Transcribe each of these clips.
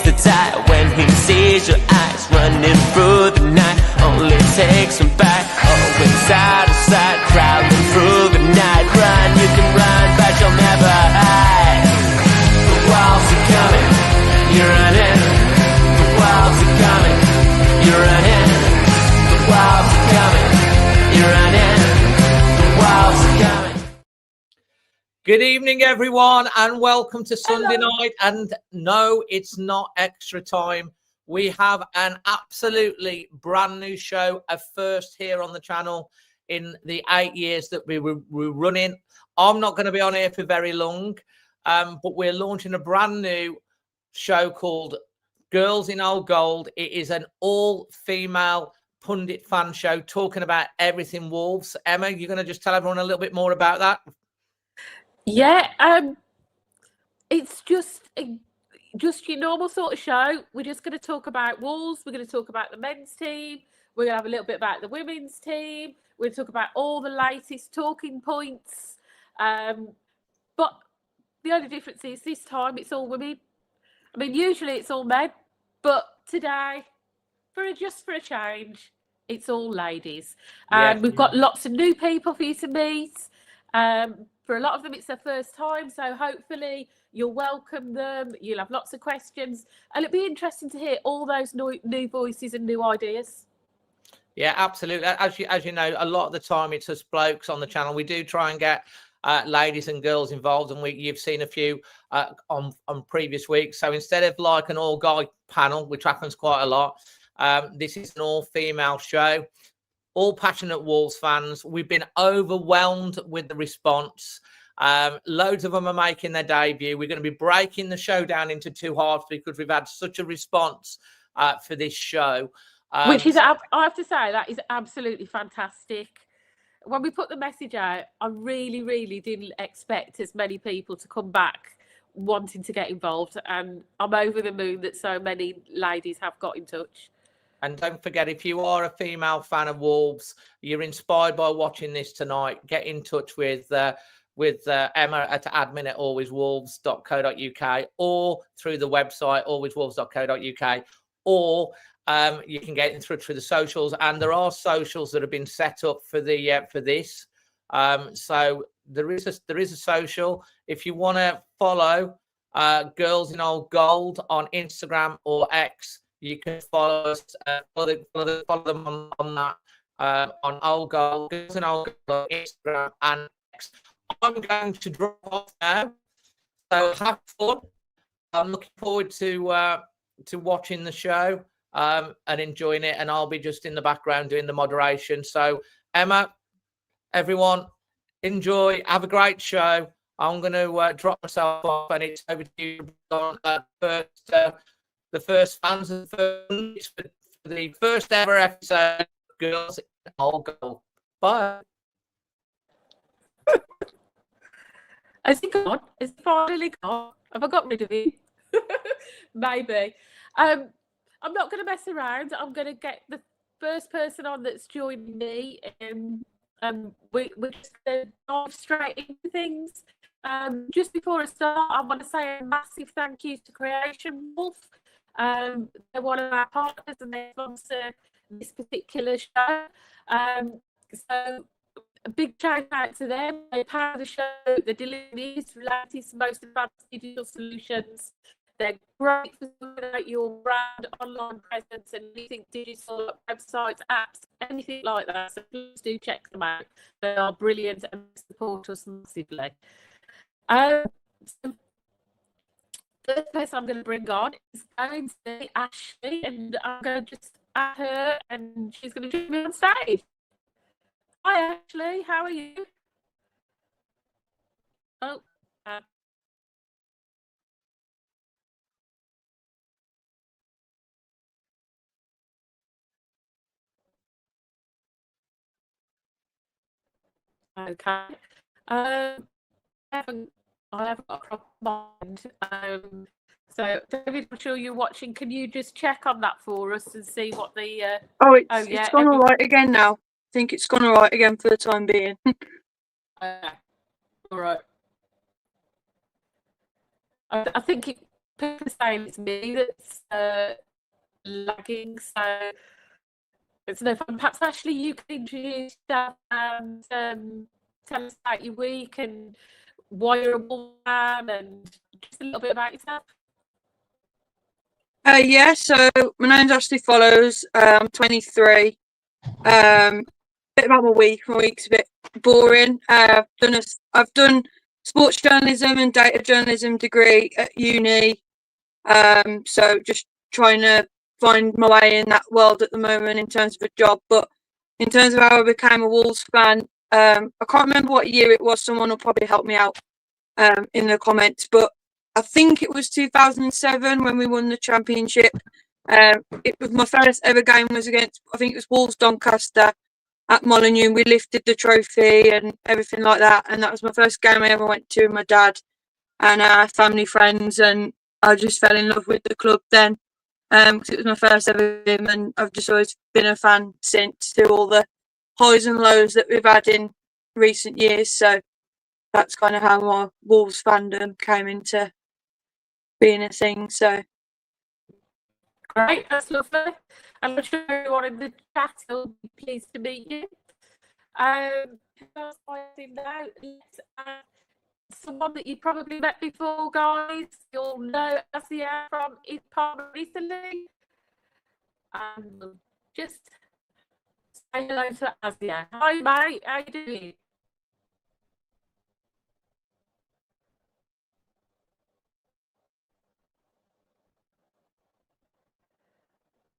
the tide when he sees your eyes running through the night. Only takes him back, always side to side, crowding through the night. Run, you can run, but you'll never hide. The walls are coming, you're running. The walls are coming, you're running. The walls are coming, you're running. The walls are coming. Good evening, everyone, and welcome to Sunday night. And no, it's not extra time. We have an absolutely brand new show, a first here on the channel in the 8 years that we were running. I'm not going to be on here for very long, but we're launching a brand new show called Girls in Old Gold. It is an all-female pundit fan show talking about everything Wolves. Emma, you're going to just tell everyone a little bit more about that? Yeah, it's just your normal sort of show. We're just going to talk about Wolves. We're going to talk about the men's team. We're going to have a little bit about the women's team. We're going to talk about all the latest talking points. But the only difference is this time it's all women. I mean, usually it's all men, but today, just for a change, it's all ladies. And we've got lots of new people for you to meet. For a lot of them, it's their first time, so hopefully you'll welcome them. You'll have lots of questions, and it'll be interesting to hear all those new voices and new ideas. Yeah, absolutely. As you know, a lot of the time it's us blokes on the channel. We do try and get ladies and girls involved, and you've seen a few on previous weeks. So instead of like an all-guy panel, which happens quite a lot, this is an all-female show. All passionate Wolves fans. We've been overwhelmed with the response. Loads of them are making their debut. We're going to be breaking the show down into two halves because we've had such a response for this show. Which is, I have to say, that is absolutely fantastic. When we put the message out, I really, really didn't expect as many people to come back wanting to get involved. And I'm over the moon that so many ladies have got in touch. And don't forget, if you are a female fan of Wolves, you're inspired by watching this tonight, get in touch with Emma at admin@alwayswolves.co.uk or through the website alwayswolves.co.uk, or you can get in touch with the socials. And there are socials that have been set up for this. So there is a social. If you want to follow Girls in Old Gold on Instagram or X, you can follow us, follow them on that, on Old Gold, Girls in Old Gold, Instagram and X. I'm going to drop off now, so have fun. I'm looking forward to watching the show and enjoying it, and I'll be just in the background doing the moderation. So Emma, everyone, enjoy, have a great show. I'm going to drop myself off, and it's over to you on the first fans of the first ever episode of Girls in Old Gold. Bye. Has he gone? Is he finally gone? Have I got rid of him? Maybe. I'm not going to mess around. I'm going to get the first person on that's joining me. We're just going to dive straight into things. Just before I start, I want to say a massive thank you to Creation Wolf. They're one of our partners and they sponsor this particular show. So a big shout out to them. They power the show. They're delivering these latest, most advanced digital solutions. They're great for sorting out your brand, online presence, and anything digital, websites, apps, anything like that. So please do check them out. They are brilliant and support us massively. So the person I'm going to bring on is going to be Ashley, and I'm going to just add her, and she's going to join me on stage. Hi, Ashley. How are you? Oh, okay. I haven't got a proper mind. So, David, I'm sure you're watching. Can you just check on that for us and see what the? It's gone all right again now. I think it's gone all right again for the time being. All right. I think people are saying it's me that's lagging. So it's no fun. Perhaps Ashley, you can introduce yourself and tell us about your week and why you're a Wolves fan and just a little bit about yourself. Yeah, so my name's Ashley Follows. I'm 23. Bit about my week. My week's a bit boring. I've done sports journalism and data journalism degree at uni. So just trying to find my way in that world at the moment in terms of a job. But in terms of how I became a Wolves fan, I can't remember what year it was. Someone will probably help me out in the comments. But I think it was 2007 when we won the championship. It was my first ever game was against, I think it was Wolves Doncaster at Molineux. We lifted the trophy and everything like that. And that was my first game I ever went to with my dad and family friends. And I just fell in love with the club then because it was my first ever game. And I've just always been a fan since, through all the highs and lows that we've had in recent years. So that's kind of how my Wolves fandom came into being a thing. So Great, that's lovely. I'm sure everyone in the chat will be pleased to meet you. That's why I think now. Let's add someone that you've probably met before, guys. You'll know Asia from his part recently. And we'll just say hello to Asia. Hi, mate. How you doing?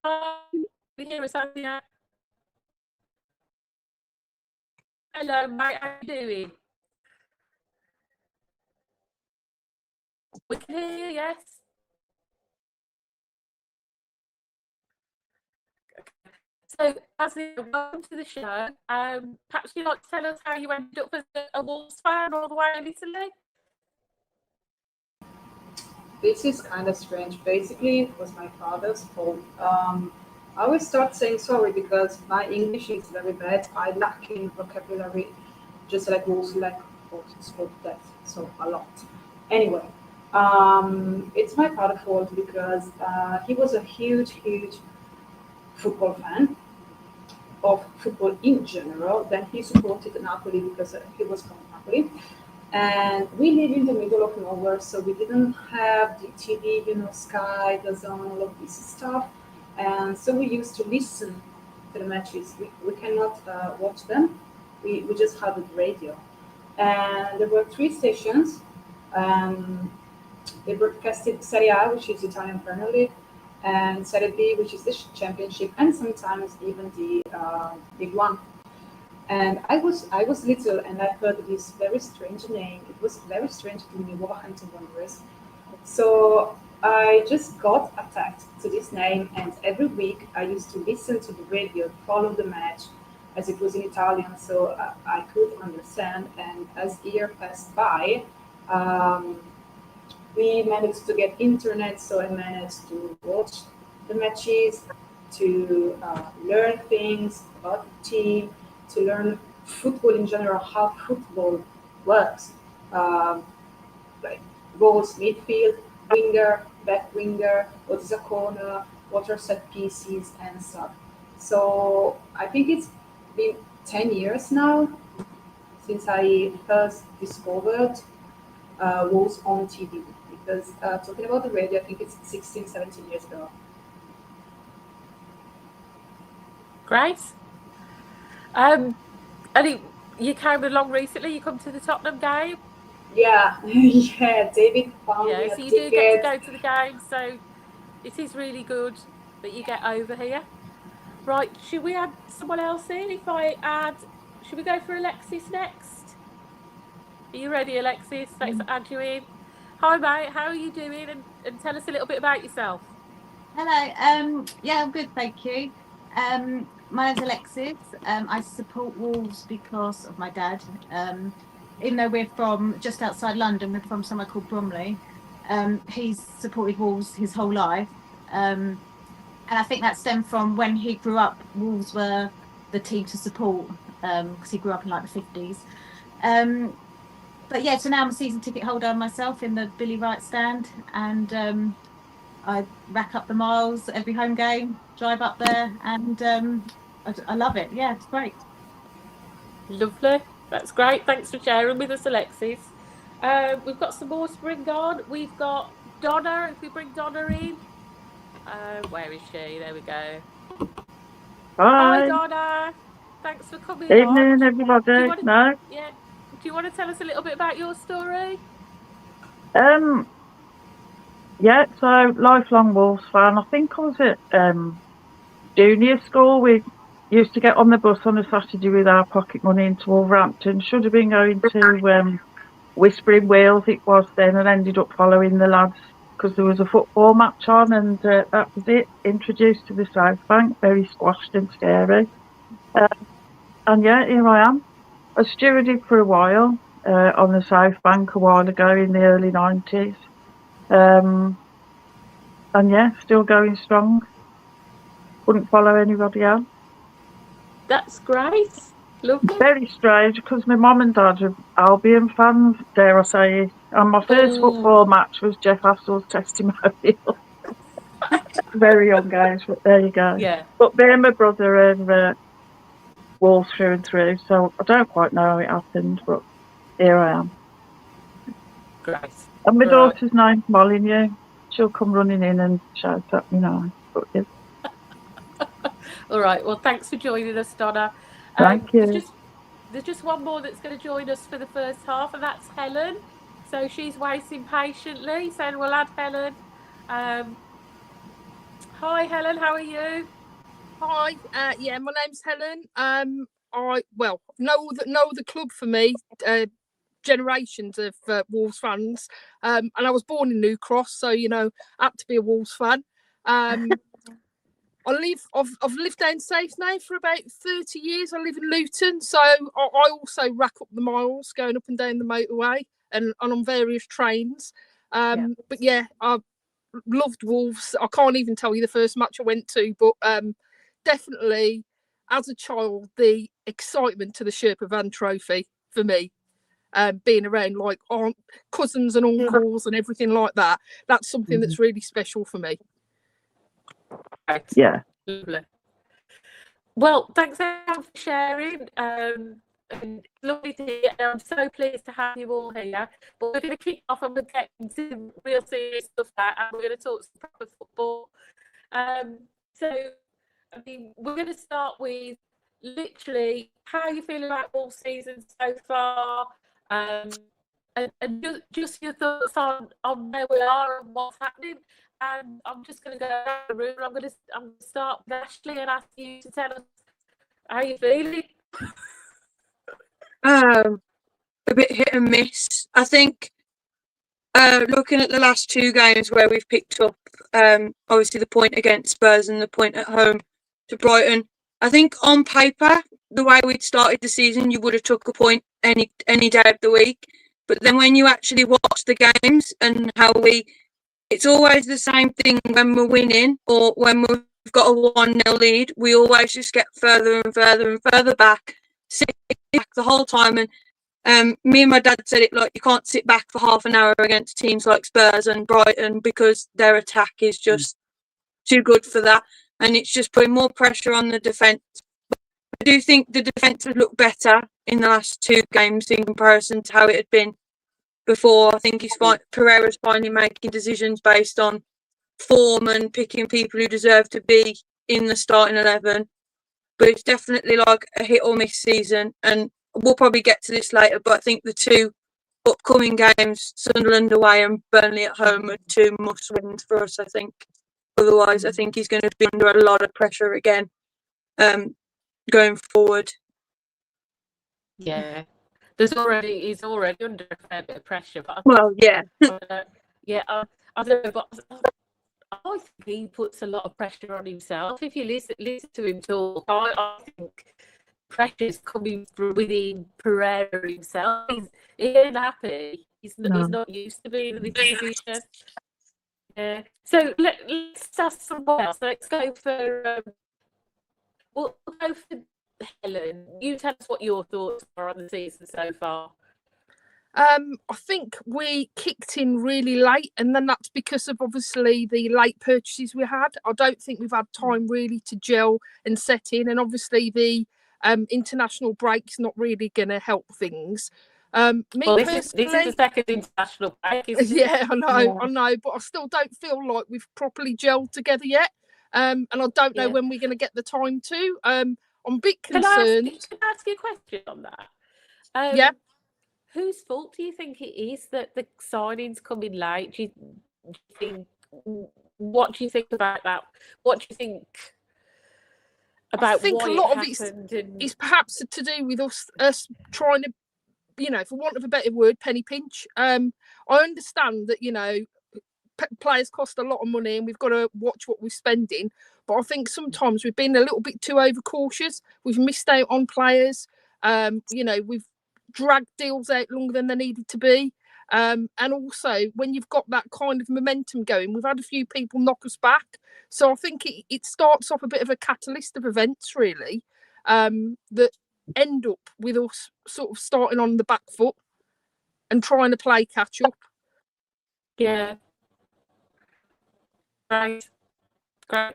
Hi, we hear us, Asia. Hello, mate. How you doing? We can hear you, yes. So, Asia, welcome to the show. Perhaps you'd like to tell us how you ended up as a Wolves fan all the way in Italy? This is kind of strange. Basically, it was my father's fault. I always start saying sorry because my English is very bad. I lack in vocabulary, just like Wolves lack sport depth, so a lot. Anyway, it's my father's fault because he was a huge football fan of football in general. Then he supported Napoli because he was from Napoli. And we live in the middle of nowhere, so we didn't have the TV, Sky, Dazzling, all of this stuff. And so we used to listen to the matches. We cannot watch them. We just had the radio. And there were 3 stations. They broadcasted Serie A, which is Italian Premier League, and Serie B, which is the championship, and sometimes even the Big One. And I was little, and I heard this very strange name. It was very strange to me, Wolverhampton Wanderers. So I just got attached to this name, and every week I used to listen to the radio, follow the match, as it was in Italian, so I could understand. And as year passed by, we managed to get internet, so I managed to watch the matches, to learn things about the team, to learn football in general, how football works, like roles, midfield, winger, back winger, what is a corner, what are set pieces and stuff. So I think it's been 10 years now since I first discovered Wolves on TV, because talking about the radio, I think it's 16, 17 years ago. Great. I think you came along recently. You come to the Tottenham game. Yeah, yeah. David found me Yeah, a so you ticket. do get to go to the game. So it is really good that you get over here. Right, should we add someone else in? Should we go for Alexis next? Are you ready, Alexis? Let's add you in. Hi, mate. How are you doing? And tell us a little bit about yourself. Hello. Yeah, I'm good, thank you. My name's Alexis. I support Wolves because of my dad. Even though we're from just outside London, we're from somewhere called Bromley. He's supported Wolves his whole life. And I think that stemmed from when he grew up, Wolves were the team to support, because he grew up in like the 50s. But yeah, so now I'm a season ticket holder myself in the Billy Wright stand, and I rack up the miles every home game, drive up there, and I love it. Yeah, it's great. Lovely. That's great. Thanks for sharing with us, Alexis. We've got some more to bring on. We've got Donna. If we bring Donna in. Where is she? There we go. Hi, Hi, Donna. Thanks for coming evening, on. Do everybody. you want to, No, yeah? Do you want to tell us a little bit about your story? um, yeah. So lifelong Wolves fan. I think I was at junior school. We used to get on the bus on a Saturday with our pocket money into Wolverhampton. Should have been going to Whispering Wales. It was then, and ended up following the lads because there was a football match on, and that was it. Introduced to the South Bank, very squashed and scary. And yeah, here I am. I stewarded for a while on the South Bank a while ago in the early 90s. And yeah, still going strong. Wouldn't follow anybody else. That's great. Lovely. Very strange because my mum and dad are Albion fans, dare I say it. And my first Ooh. football match was Jeff Hassel's testimonial. Very young age, but there you go. Yeah. But me and my brother are Wolves through and through, so I don't quite know how it happened, but here I am. Great. And my Right. daughter's name's Molineux. She'll come running in and shout at me now. But yeah, All right. Well, thanks for joining us, Donna. thank you. There's just one more that's going to join us for the first half, and that's Helen. So she's waiting patiently. So we'll add Helen. Hi, Helen. How are you? Hi, yeah, my name's Helen. I know the club for me, generations of Wolves fans, and I was born in New Cross, so I had to be a Wolves fan. I've lived down Safe now for about 30 years. I live in Luton, so I also rack up the miles going up and down the motorway and on various trains. But yeah, I loved Wolves. I can't even tell you the first match I went to, but definitely as a child, the excitement to the Sherpa Van Trophy for me, being around like cousins and uncles and everything like that, that's something that's really special for me. Right. Yeah. Lovely. Well, thanks everyone for sharing. And lovely to hear. I'm so pleased to have you all here. But we're going to kick off and we're getting some real serious stuff now, and we're going to talk some proper football. We're going to start with literally how you feel about all season so far, and just your thoughts on where we are and what's happening. And I'm just going to go around the room. I'm going to start with Ashley and ask you to tell us how you're feeling. A bit hit and miss. I think looking at the last two games where we've picked up, obviously the point against Spurs and the point at home to Brighton, I think on paper, the way we'd started the season, you would have took a point any day of the week. But then when you actually watch the games and how it's always the same thing when we're winning or when we've got a 1-0 lead. We always just get further and further and further back, sit back the whole time. And me and my dad said it like you can't sit back for half an hour against teams like Spurs and Brighton because their attack is just too good for that. And it's just putting more pressure on the defence. I do think the defence has looked better in the last two games in comparison to how it had been before. I think Pereira's finally making decisions based on form and picking people who deserve to be in the starting 11. But it's definitely like a hit or miss season, and we'll probably get to this later, but I think the two upcoming games, Sunderland away and Burnley at home, are two must wins for us, I think. Otherwise, I think he's going to be under a lot of pressure again going forward. Yeah. He's already under a fair bit of pressure. But yeah. I don't know, but I think he puts a lot of pressure on himself. If you listen to him talk, I think pressure's coming from within Pereira himself. He ain't happy. He's not used to being in this position. Yeah. So let's ask someone else. Let's go for we'll go for Helen. You tell us what your thoughts are on the season so far. I think we kicked in really late, and then that's because of obviously the late purchases we had. I don't think we've had time really to gel and set in, and obviously the international break's not really going to help things. Me Well, this is the personally, second international break, isn't it? yeah, I know, Yeah. I know, but I still don't feel like we've properly gelled together yet. And I don't know Yeah. when we're going to get the time to. I'm a bit Can I concerned. ask you a question on that? Yeah. Whose fault do you think it is that the signings come in late? Do you think? What do you think about that? What do you think about I think why a lot it of happened? it's perhaps to do with us trying to, for want of a better word, penny pinch. I understand that players cost a lot of money and we've got to watch what we're spending, but I think sometimes we've been a little bit too overcautious. We've missed out on players. We've dragged deals out longer than they needed to be. And also, when you've got that kind of momentum going, we've had a few people knock us back. So I think it starts off a bit of a catalyst of events, really, that end up with us sort of starting on the back foot and trying to play catch up. Yeah. Right. Great.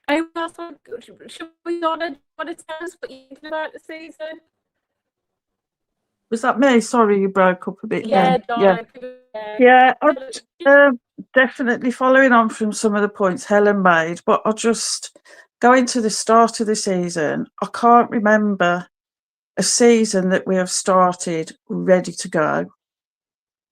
Should we want to tell us what you think about the season? Was that me? Sorry, you broke up a bit. Yeah, then. Yeah. Definitely following on from some of the points Helen made, but I'll just go into the start of the season. I can't remember a season that we have started ready to go.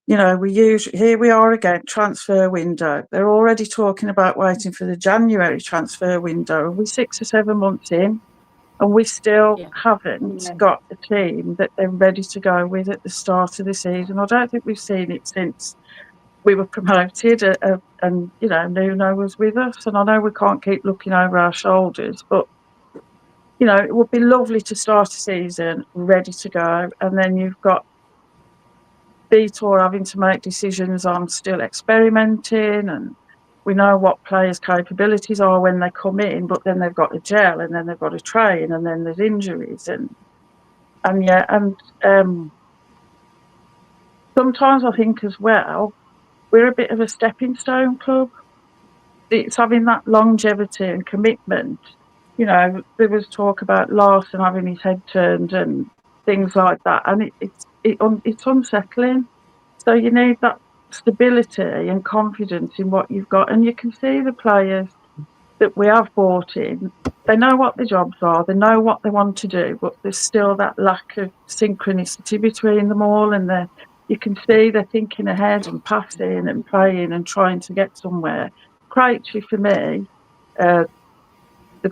Here we are again, transfer window. They're already talking about waiting for the January transfer window. We're 6 or 7 months in, and we still haven't got a team that they're ready to go with at the start of the season. I don't think we've seen it since we were promoted, and Nuno was with us. And I know we can't keep looking over our shoulders, but it would be lovely to start a season ready to go, and then you've got Vitor having to make decisions on still experimenting, and we know what players' capabilities are when they come in, but then they've got to gel, and then they've got to train, and then there's injuries, and sometimes I think as well we're a bit of a stepping stone club. It's having that longevity and commitment. There was talk about Larson having his head turned and things like that, and it's unsettling. So you need that stability and confidence in what you've got. And you can see the players that we have brought in, they know what the jobs are, they know what they want to do, but there's still that lack of synchronicity between them all. And you can see they're thinking ahead and passing and playing and trying to get somewhere. Krejci, for me,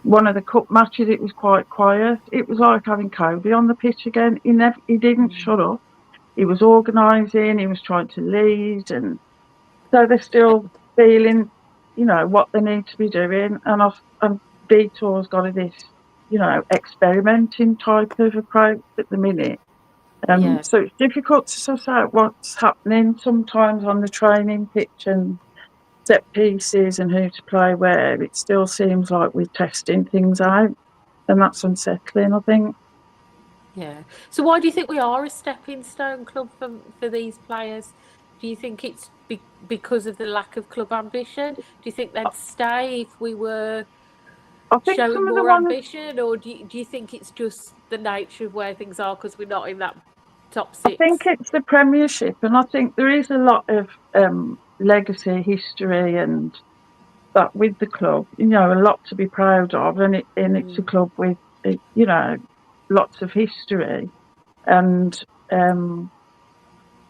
one of the cup matches, it was quite quiet. It was like having Kobe on the pitch again. He didn't shut up. He was organising, he was trying to lead, and so they're still feeling, what they need to be doing. And Vitor's got this, experimenting type of approach at the minute. So it's difficult to suss out what's happening sometimes on the training pitch and set pieces and who to play where. It still seems like we're testing things out, and that's unsettling, I think. Yeah. So why do you think we are a stepping stone club for these players? Do you think it's because of the lack of club ambition? Do you think they'd stay if we were showing more ambition, or do you think it's just the nature of where things are because we're not in that top 6? I think it's the Premiership, and I think there is a lot of legacy, history, and that with the club. A lot to be proud of, and it's a club with lots of history and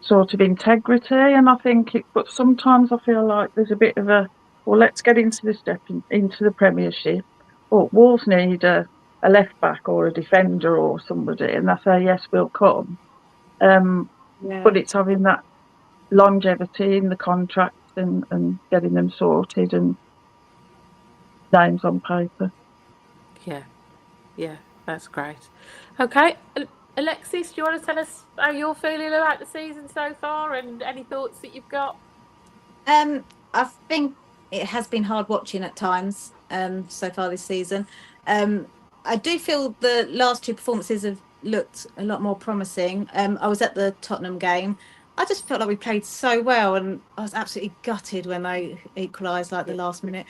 sort of integrity. And I think but sometimes I feel like there's a bit of let's get into the Premiership. Or Wolves need a left back or a defender or somebody, and they say yes, we'll come. But it's having that longevity in the contracts and getting them sorted and names on paper. Yeah, that's great. Okay, Alexis, do you want to tell us how you're feeling about the season so far and any thoughts that you've got? I think it has been hard watching at times so far this season. I do feel the last 2 performances have looked a lot more promising. I was at the Tottenham game. I just felt like we played so well, and I was absolutely gutted when they equalised like the last minute.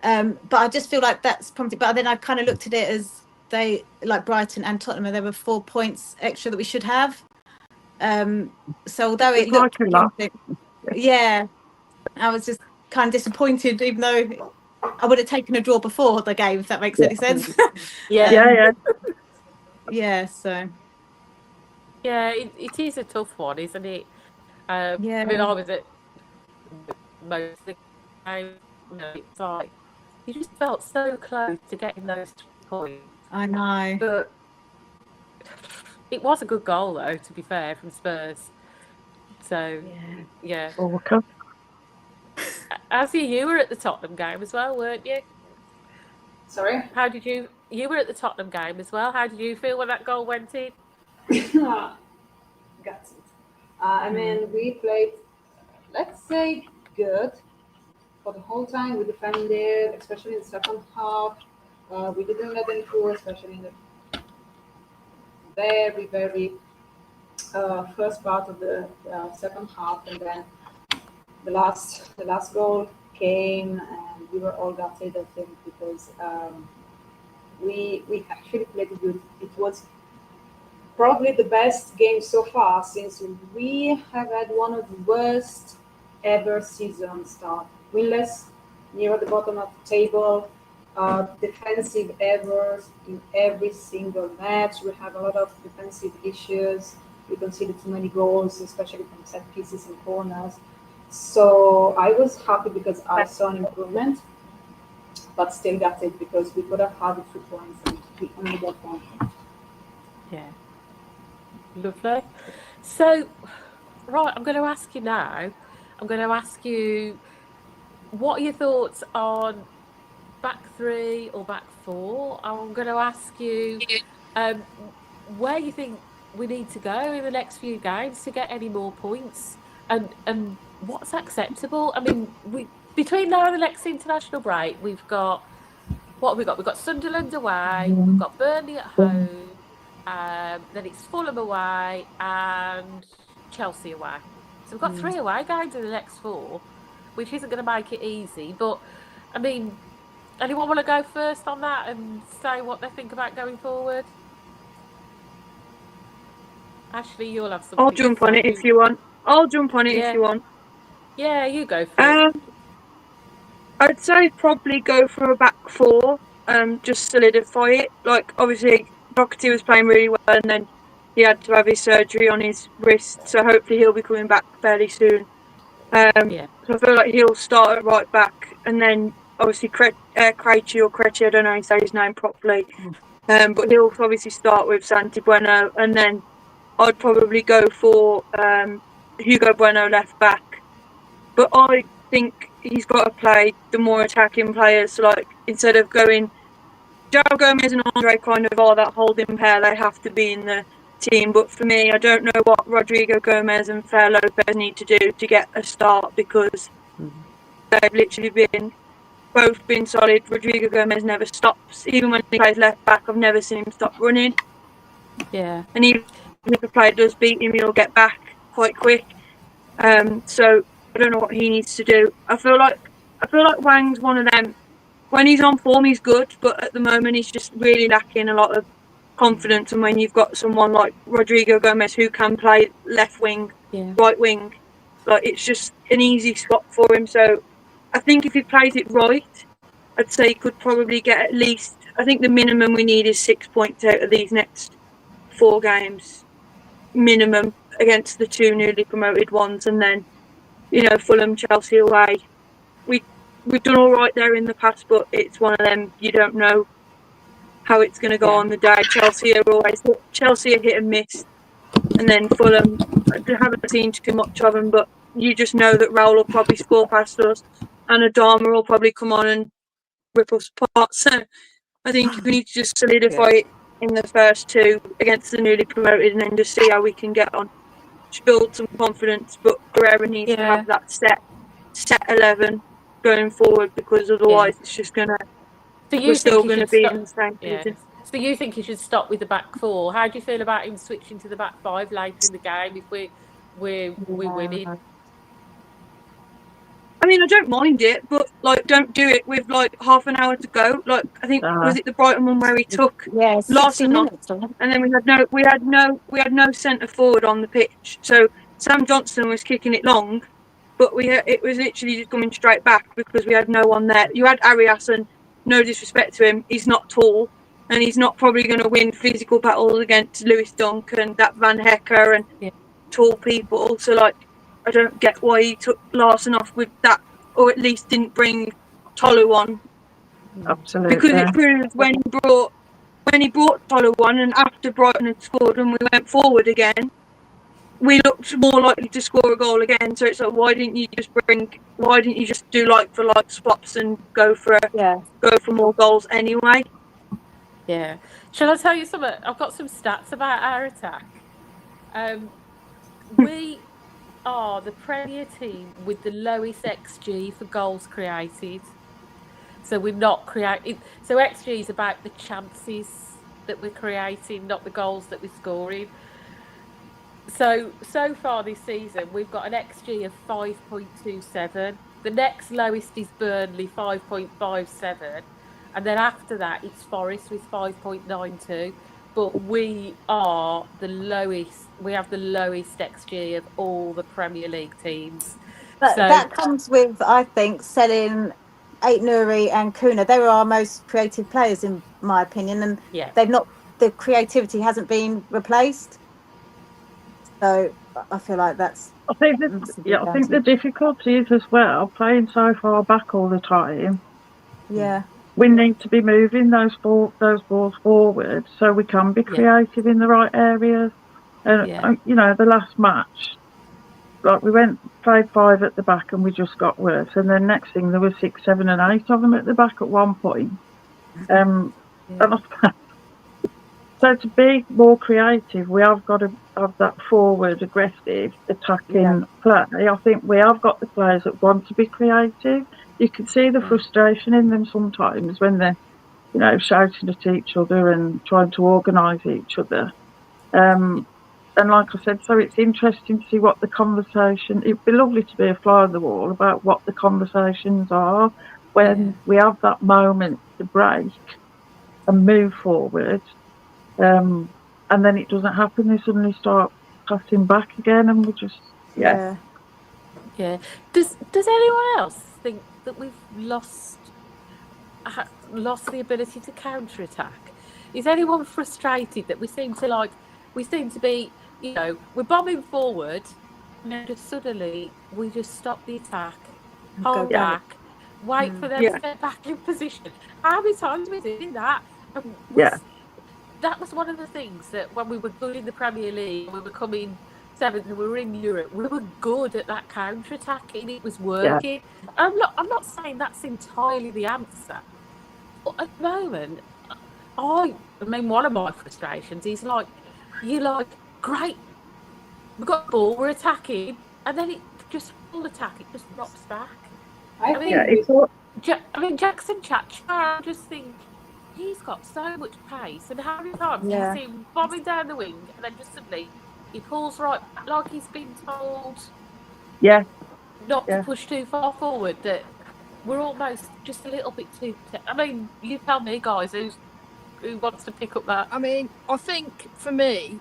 But I just feel like that's promising. But then I kind of looked at it as they, like Brighton and Tottenham, and there were 4 points extra that we should have. So although it looked promising, yeah, I was just kind of disappointed, even though I would have taken a draw before the game, if that makes any sense. Yeah. Yeah, so Yeah, it is a tough one, isn't it? yeah. I mean, I was at most of the game, you know, it's like you just felt so close to getting those 3 points. I know. But it was a good goal, though, to be fair, from Spurs. So, yeah. Walker. Azzy, you were at the Tottenham game as well, weren't you? Sorry? How did you were at the Tottenham game as well. How did you feel when that goal went in? Got it. I mean, we played, let's say, good for the whole time. We defended, especially in the second half. We didn't let them through, especially in the very, very first part of the second half, and then the last goal came, and we were all gutted, I think, because we actually played good. It was probably the best game so far, since we have had one of the worst ever season start. Winless, near the bottom of the table, defensive errors in every single match. We have a lot of defensive issues. We conceded too many goals, especially from set pieces and corners. So I was happy because I saw an improvement, but still gutted because we could have had the 2 points and we only got 1. Yeah. Lovely. So, right, I'm going to ask you now. I'm going to ask you, what are your thoughts on back 3 or back 4? I'm going to ask you where you think we need to go in the next few games to get any more points, and what's acceptable. I mean, between now and the next international break, we've got, what have we got? We've got Sunderland away, we've got Burnley at home, then it's Fulham away and Chelsea away. So we've got 3 away games in the next 4, which isn't going to make it easy. But, I mean, anyone want to go first on that and say what they think about going forward? Ashley, you'll have something. I'll jump on it if you want. If you want. Yeah, you go for it. I'd say probably go for a back 4, just solidify it. Like, obviously, Doherty was playing really well, and then he had to have his surgery on his wrist, so hopefully he'll be coming back fairly soon. So I feel like he'll start at right back, and then obviously Krejci, I don't know how to say his name properly, but he'll obviously start with Santi Bueno, and then I'd probably go for Hugo Bueno left back. But I think he's got to play the more attacking players. Like, instead of going, Joe Gomez and Andre kind of are that holding pair. They have to be in the team. But for me, I don't know what Rodrigo Gomez and Fer Lopez need to do to get a start, because they've literally both been solid. Rodrigo Gomez never stops. Even when he plays left back, I've never seen him stop running. Yeah. And even if a player does beat him, he'll get back quite quick. So I don't know what he needs to do. I feel like Wang's one of them. When he's on form, he's good, but at the moment he's just really lacking a lot of confidence. And when you've got someone like Rodrigo Gomez who can play left wing, right wing, like, it's just an easy swap for him. So I think if he plays it right, I'd say he could probably get at least, I think the minimum we need is 6 points out of these next 4 games, minimum, against the 2 newly promoted ones, and then, you know, Fulham, Chelsea away. We've done all right there in the past, but it's one of them, you don't know how it's going to go on the day. Chelsea are hit and miss, and then Fulham, I haven't seen too much of them, but you just know that Raul will probably score past us, and Adama will probably come on and rip us apart. So I think we need to just solidify it in the first 2 against the newly promoted, and then just see how we can get on. Just build some confidence, but Guerrero needs to have that set 11 going forward, because otherwise it's just we're still gonna be in the same position. So you think he should stop with the back four? How do you feel about him switching to the back five later in the game if we're winning? I mean, I don't mind it, but like, don't do it with like half an hour to go. Like, I think was it the Brighton one where he took Larson off, and then we had no centre forward on the pitch. So Sam Johnson was kicking it long, but it was literally just coming straight back because we had no one there. You had Arias, and no disrespect to him, he's not tall, and he's not probably going to win physical battles against Lewis Dunk and that Van Hecker and tall people. So like, I don't get why he took Larson off with that, or at least didn't bring Tolu on. Absolutely. Because it proves when he brought Tolu on, and after Brighton had scored and we went forward again, we looked more likely to score a goal again. So it's like, why didn't you just do like for like swaps and go for more goals anyway? Yeah. Shall I tell you something? I've got some stats about our attack. We are the Premier team with the lowest XG for goals created. So we're not creating. So XG is about the chances that we're creating, not the goals that we're scoring. So far this season, we've got an XG of 5.27. The next lowest is Burnley, 5.57. And then after that, it's Forest with 5.92. But we are the lowest. We have the lowest XG of all the Premier League teams. But that comes with, I think, selling Ait-Nouri and Kuna. They were our most creative players, in my opinion, and the creativity hasn't been replaced. So I feel like that's. I think the difficulty is as well playing so far back all the time. Yeah. We need to be moving those balls forward so we can be creative in the right areas. And you know, the last match, like we played 5 at the back and we just got worse. And then next thing there were 6, 7, and 8 of them at the back at one point. So to be more creative, we have got to have that forward, aggressive, attacking play. I think we have got the players that want to be creative. You can see the frustration in them sometimes when they're, you know, shouting at each other and trying to organise each other. And like I said, so it's interesting to see what the conversation. It'd be lovely to be a fly on the wall about what the conversations are when we have that moment to break and move forward. And then it doesn't happen. They suddenly start passing back again, and we just Yeah. Does anyone else think that we've lost the ability to counter attack? Is anyone frustrated that we seem to be, you know, we're bombing forward, and then just suddenly we just stop the attack, hold back, wait for them to get back in position? How many times are we doing that? That was one of the things that when we were good in the Premier League, we were coming 7th and we were in Europe, we were good at that counter-attacking. It was working. I'm not saying that's entirely the answer. But at the moment, I mean, one of my frustrations is like, great, we've got the ball, we're attacking, and then it just full attack, it just drops back. I mean, Jackson Chacha, I just think, he's got so much pace, and how many times do you see him bombing down the wing, and then just suddenly he pulls right back like he's been told not to push too far forward, that we're almost just a little bit too... I mean, you tell me, guys, who wants to pick up that? I mean, I think for me,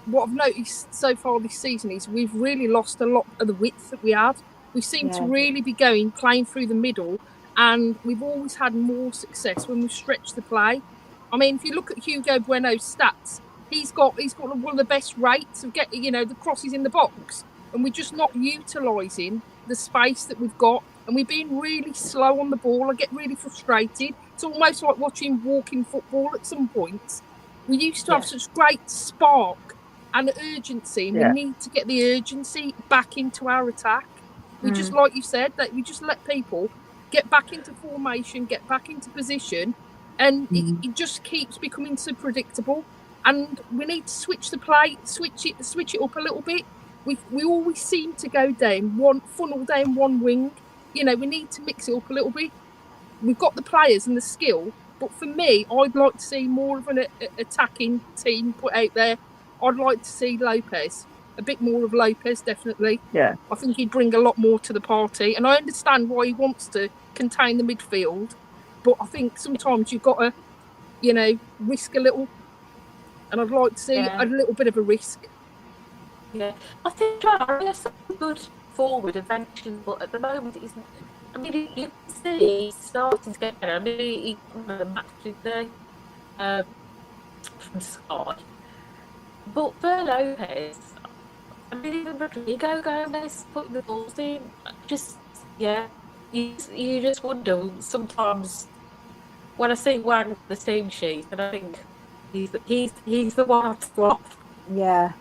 what I've noticed so far this season is we've really lost a lot of the width that we had. We seem to really be playing through the middle, and we've always had more success when we've stretched the play. I mean, if you look at Hugo Bueno's stats, he's got one of the best rates of getting, you know, the crosses in the box, and we're just not utilising the space that we've got, and we're being really slow on the ball. I get really frustrated. It's almost like watching walking football at some points. We used to have such great spark and urgency, and we need to get the urgency back into our attack. We just, like you said, that we just let people get back into formation, get back into position, and it just keeps becoming so predictable. And we need to switch the play, switch it up a little bit. We always seem to go down funnel down one wing. You know, we need to mix it up a little bit. We've got the players and the skill But for me, I'd like to see more of an attacking team put out there. I'd like to see Lopez, a bit more of Lopez, definitely. Yeah. I think he'd bring a lot more to the party. And I understand why he wants to contain the midfield. But I think sometimes you've got to, you know, risk a little. And I'd like to see a little bit of a risk. Yeah, I think John is a good forward eventually, but at the moment he's. I mean, you can see he's starting to get better. I mean, he won the match today from Scott. But for Lopez, I mean, even Rodrigo Gomez putting the balls in, just you just wonder sometimes when I see Wang the team sheet, and I think he's the one I'd swap. Yeah.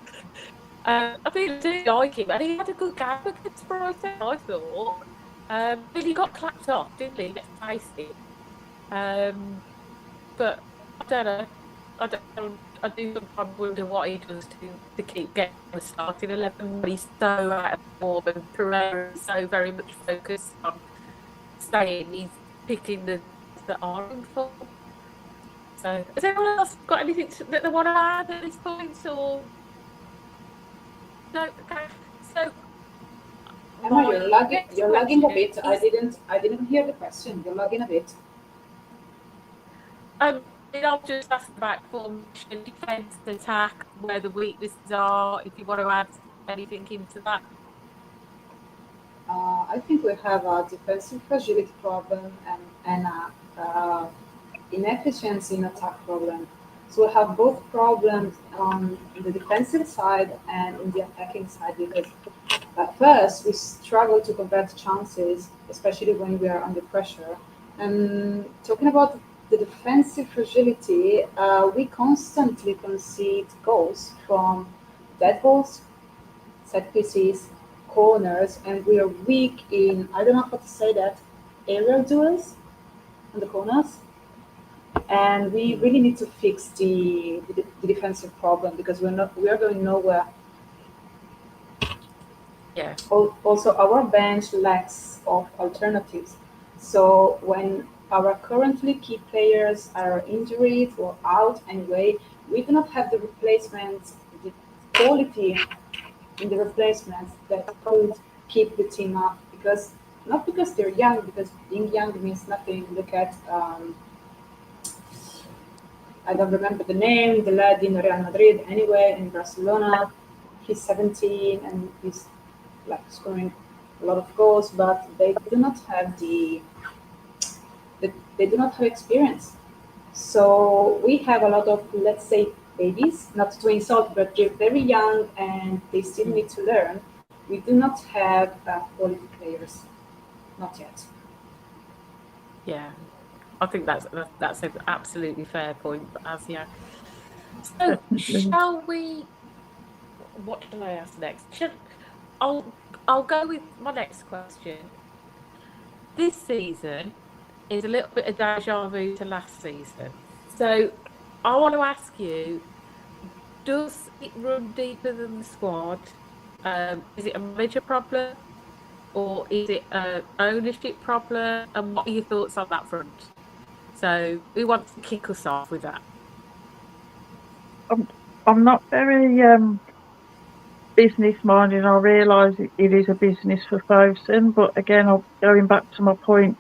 I mean, I do like him, and he had a good game against Brighton, I thought. But he got clapped off, didn't he? Let's face it. But I don't know. I do sometimes wonder what he does to keep getting the starting 11 when he's so out of form, and Pereira is so very much focused on staying. He's picking the are in form. So, has anyone else got anything that they want to add at this point, or no? Okay. So, Emma, you're lagging a bit. I didn't hear the question. You're lagging a bit. I'll just ask about formation, defence, attack, where the weaknesses are. If you want to add anything into that. I think we have a defensive fragility problem and inefficiency in attack problem. So we have both problems on the defensive side and in the attacking side, because at first we struggle to convert chances, especially when we are under pressure. And talking about the defensive fragility, we constantly concede goals from dead balls, set pieces, corners, and we are weak in, I don't know how to say that, aerial duels on the corners. And we really need to fix the defensive problem, because we are going nowhere. Yeah. Also, our bench lacks of alternatives. So when our currently key players are injured or out anyway, we do not have the replacements, the quality in the replacements that could keep the team up. Because not because they're young, because being young means nothing. Look at I don't remember the name, the lad in Real Madrid anyway, in Barcelona. He's 17 and he's like scoring a lot of goals, but they do not have they do not have experience. So we have a lot of, let's say, babies, not to insult, but they're very young and they still need to learn. We do not have quality players, not yet. Yeah, I think that's an absolutely fair point, Asia. So, shall we? What should I ask next? I'll go with my next question. This season is a little bit of deja vu to last season. So, I want to ask you: does it run deeper than the squad? Is it a manager problem, or is it an ownership problem? And what are your thoughts on that front? So, who wants to kick us off with that? I'm not very business minded. I realise it is a business for Fosun, but again, going back to my point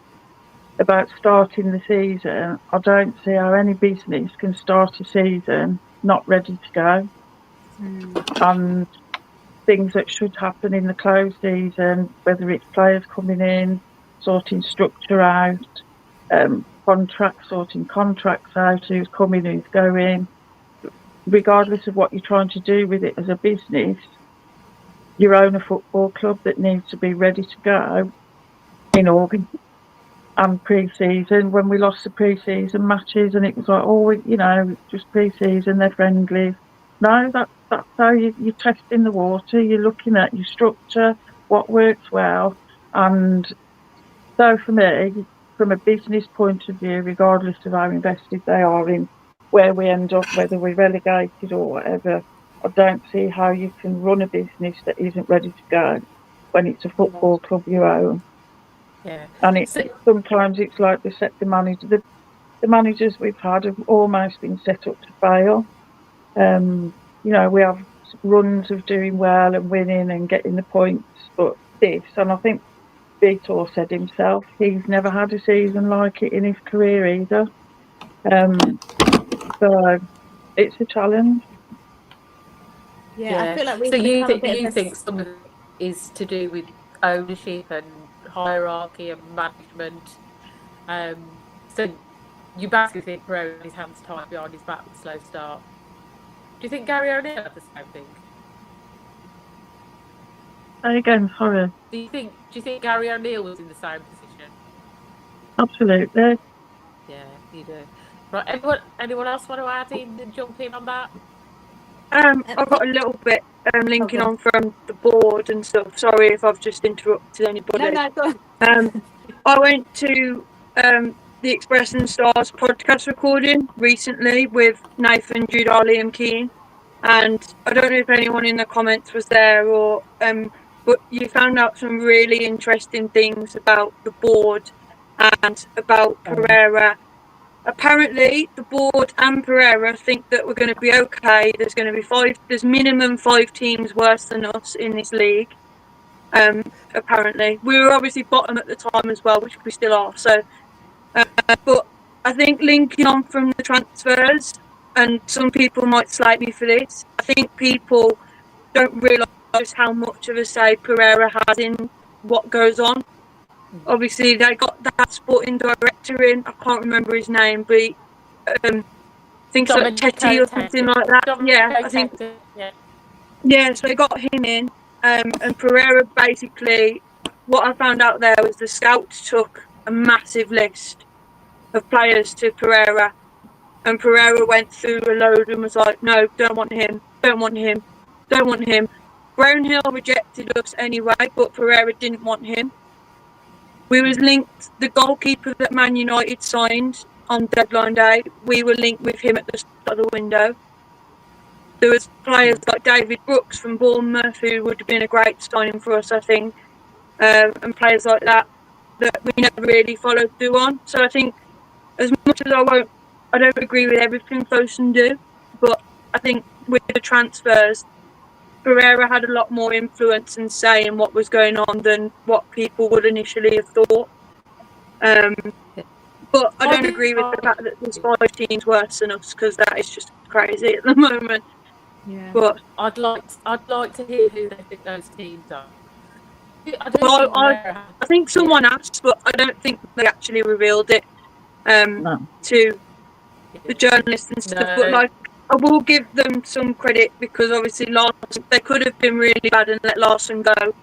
about starting the season, I don't see how any business can start a season not ready to go. And things that should happen in the close season, whether it's players coming in, sorting structure out, sorting contracts out, who's coming, who's going, regardless of what you're trying to do with it as a business, you own a football club that needs to be ready to go in August and pre-season. When we lost the pre-season matches and it was like, just pre-season, they're friendly. No, that's how you're testing the water. You're looking at your structure, what works well. And so for me, from a business point of view, regardless of how invested they are in where we end up, whether we're relegated or whatever, I don't see how you can run a business that isn't ready to go when it's a football club you own. Yeah. And sometimes it's like they set the manager, the managers we've had have almost been set up to fail. You know, we have runs of doing well and winning and getting the points, but this, and I think Vitor said himself, he's never had a season like it in his career either. So it's a challenge. Yeah, I feel like we've so you become a think bit of a think some of it is to do with ownership and hierarchy and management? So you basically think Pereira had his hands tied behind his back with a slow start. Do you think Gary O'Neill had the same thing? Again, sorry. Do you think Gary O'Neill was in the same position? Absolutely. Yeah, you do. Right, anyone else want to add in and jump in on that? I've got a little bit linking on from the board and stuff. Sorry if I've just interrupted anybody. No, go on. I went to the Express and Stars podcast recording recently with Nathan, Jude, Liam Keane, and I don't know if anyone in the comments was there or but you found out some really interesting things about the board and about Pereira. Apparently, the board and Pereira think that we're going to be okay. There's going to be there's minimum 5 teams worse than us in this league. Apparently, we were obviously bottom at the time as well, which we still are. So, but I think linking on from the transfers, and some people might slate me for this, I think people don't realise how much of a say Pereira has in what goes on. Obviously, they got that sporting director in. I can't remember his name, but I think it's like Chetty or something like that. Yeah, I think. Yeah, so they got him in, and Pereira basically. What I found out there was the scouts took a massive list of players to Pereira, and Pereira went through a load and was like, "No, don't want him, don't want him, don't want him." Brownhill rejected us anyway, but Pereira didn't want him. We was linked, the goalkeeper that Man United signed on deadline day, we were linked with him at the start of the window. There was players like David Brooks from Bournemouth, who would have been a great signing for us, I think, and players like that we never really followed through on. So I think, as much as I don't agree with everything Fosun do, but I think with the transfers, Pereira had a lot more influence and say in what was going on than what people would initially have thought. But I don't agree with the fact that there's 5 teams worse than us, because that is just crazy at the moment. Yeah. But I'd like to hear who they think those teams are. I think someone asked, but I don't think they actually revealed it to the journalists and stuff. But like, I will give them some credit, because obviously they could have been really bad and let Larson go.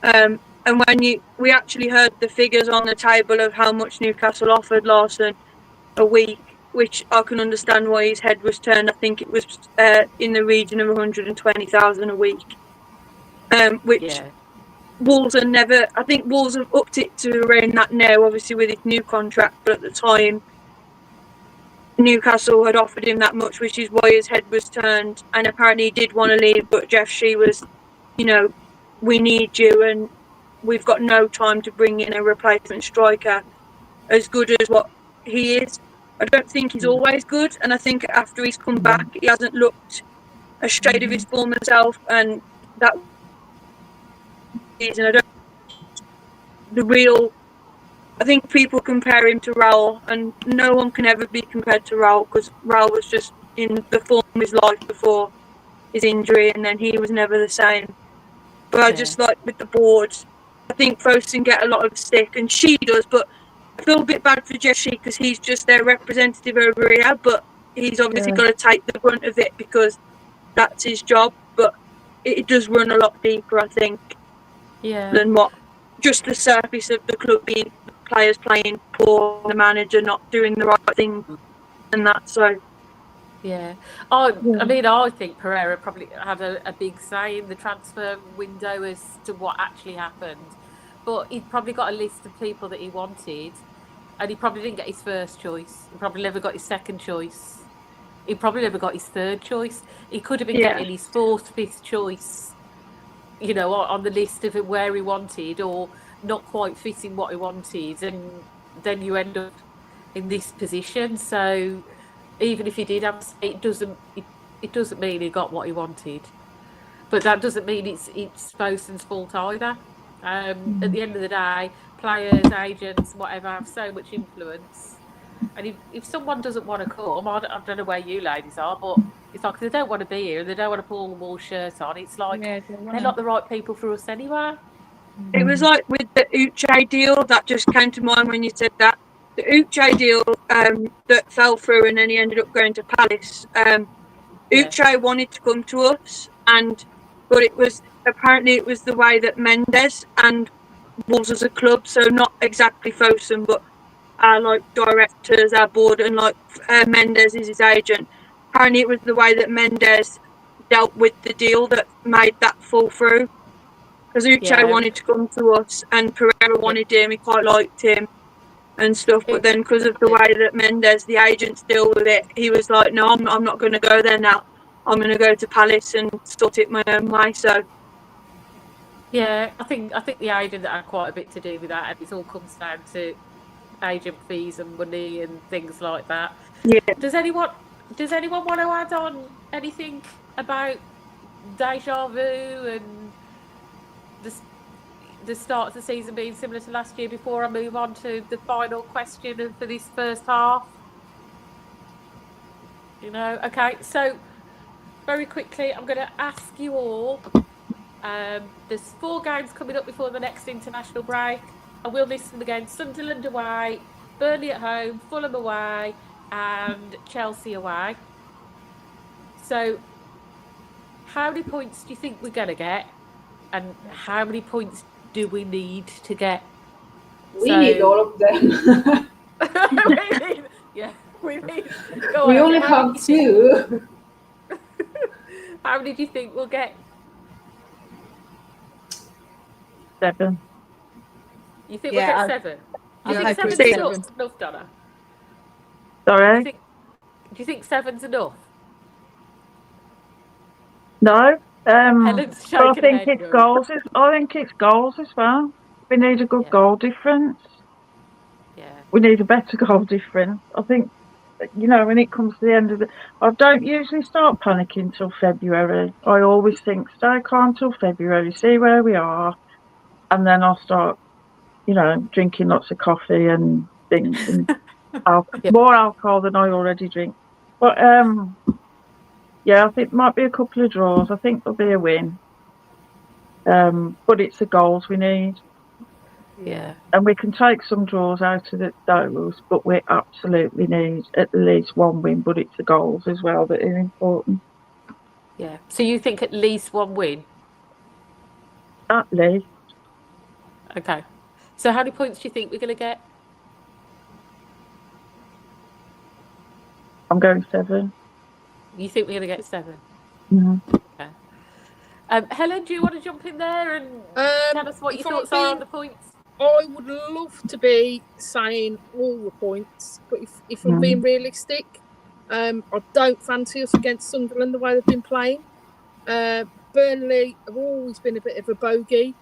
And when we actually heard the figures on the table of how much Newcastle offered Larson a week, which I can understand why his head was turned. I think it was in the region of 120,000 a week, which Wolves are never. I think Wolves have upped it to around that now, obviously with his new contract. But at the time, Newcastle had offered him that much, which is why his head was turned. And apparently he did want to leave, but Jeff Shee was, we need you, and we've got no time to bring in a replacement striker as good as what he is. I don't think he's always good, and I think after he's come back, he hasn't looked a shade of his former self, and that season, I think people compare him to Raul, and no one can ever be compared to Raul, because Raul was just in the form of his life before his injury, and then he was never the same. But I just like with the board, I think Fosun get a lot of stick, and she does, but I feel a bit bad for Jeff Shee, because he's just their representative over here, but he's obviously got to take the brunt of it because that's his job. But it does run a lot deeper, I think, than what just the surface of the club being players playing poor, the manager not doing the right thing, and that. So I mean, I think Pereira probably had a big say in the transfer window as to what actually happened, but he'd probably got a list of people that he wanted, and he probably didn't get his first choice. He probably never got his second choice. He probably never got his third choice. He could have been getting his 4th, 5th choice, on the list of where he wanted, or not quite fitting what he wanted, and then you end up in this position. So even if he did have, it doesn't mean he got what he wanted. But that doesn't mean it's Fosun's fault either. At the end of the day, players, agents, whatever, have so much influence. And if someone doesn't want to come, I don't know where you ladies are, but it's like they don't want to be here and they don't want to pull the wall shirt on. It's like they're not the right people for us anyway. It was like with the Uche deal that just came to mind when you said that. The Uche deal that fell through and then he ended up going to Palace. Uche wanted to come to us, but it was the way that Mendes and Wolves as a club, so not exactly Fosun, but our directors, our board, and Mendes is his agent. Apparently, it was the way that Mendes dealt with the deal that made that fall through. Because Uche wanted to come to us, and Pereira wanted him. He quite liked him and stuff. But then, because of the way that Mendes, the agents, deal with it, he was like, "No, I'm not going to go there now. I'm going to go to Palace and sort it my own way." So. Yeah, I think the agent had quite a bit to do with that, and it all comes down to agent fees and money and things like that. Yeah. Does anyone want to add on anything about deja vu and the start of the season being similar to last year before I move on to the final question for this first half? Okay, so very quickly, I'm going to ask you all. There's 4 games coming up before the next international break. I will list them again: Sunderland away, Burnley at home, Fulham away, and Chelsea away. So, how many points do you think we're going to get? And how many points do we need to get? We need all of them. We only have 2. How many do you think we'll get? 7. You think we'll get 7? Do you think 7's enough, Donna? Sorry? Do you think 7's enough? No. Helen's But I shaking think her head, it's goals. I think it's goals as well. We need a good goal difference. Yeah. We need a better goal difference. I think, when it comes to the end of I don't usually start panicking till February. I always think stay calm till February, see where we are, and then I'll start, drinking lots of coffee and things and more alcohol than I already drink. But I think it might be a couple of draws. I think there'll be a win. But it's the goals we need. Yeah. And we can take some draws out of those, but we absolutely need at least 1 win. But it's the goals as well that are important. Yeah. So you think at least 1 win? At least. Okay. So how many points do you think we're going to get? I'm going 7. You think we're going to get 7? Mm-hmm. Okay. Helen, do you want to jump in there and tell us what your thoughts are on the points? I would love to be saying all the points, but if I'm being realistic, I don't fancy us against Sunderland the way they've been playing. Burnley have always been a bit of a bogey.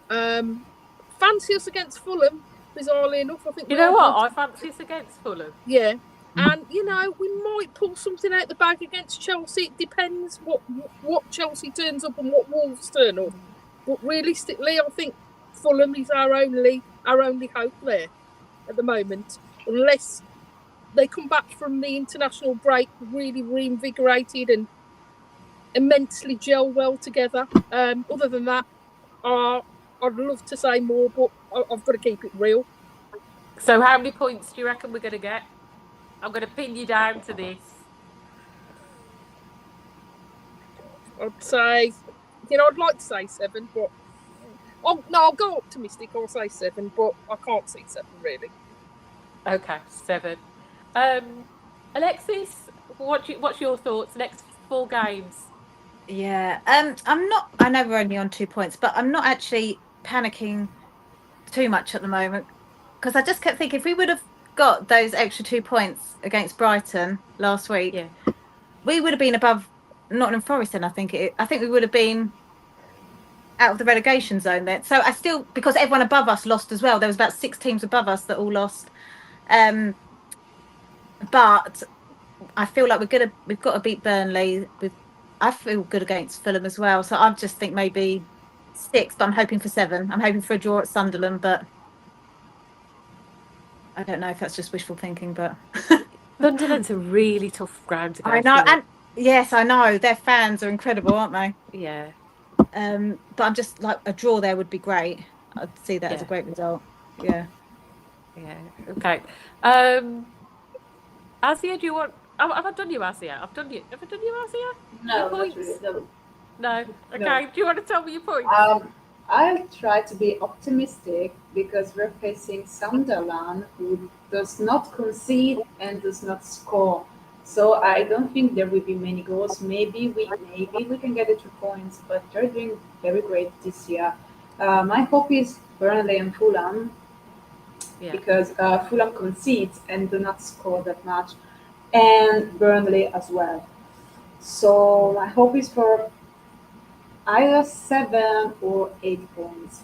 Fancy us against Fulham, bizarrely enough. I think I fancy us against Fulham. Yeah. And, we might pull something out the bag against Chelsea. It depends what Chelsea turns up and what Wolves turn up. But realistically, I think Fulham is our only hope there at the moment. Unless they come back from the international break really reinvigorated and immensely gel well together. Other than that, I'd love to say more, but I've got to keep it real. So how many points do you reckon we're going to get? I'm going to pin you down to this. I'd say, I'd like to say 7, but I'll go optimistic. I'll say 7, but I can't see 7 really. Okay, 7. Alexis, what's your thoughts? Next 4 games. Yeah, I'm not. I know we're only on 2 points, but I'm not actually panicking too much at the moment because I just kept thinking if we would have got those extra 2 points against Brighton last week, we would have been above Nottingham Forest. Then I think we would have been out of the relegation zone then. So because everyone above us lost as well. There was about 6 teams above us that all lost. but I feel like we've got to beat Burnley. I feel good against Fulham as well, so I just think maybe 6, but I'm hoping for 7. I'm hoping for a draw at Sunderland, but I don't know if that's just wishful thinking. But Sunderland's a really tough ground to go I know, to. and yes, I know their fans are incredible, aren't they? Yeah. But I'm just like, a draw there would be great. I'd see that as a great result. Yeah. Yeah. Okay. Asia, do you want? Have I done you, Asia? Have I done you, Asia? No, Your not points? really. No. No. Okay. No. Do you want to tell me your points? I'll try to be optimistic because we're facing Sunderland, who does not concede and does not score. So I don't think there will be many goals. Maybe we can get it 2 points, but they're doing very great this year. My hope is Burnley and Fulham, because Fulham concedes and do not score that much, and Burnley as well. So my hope is for either 7 or 8 points,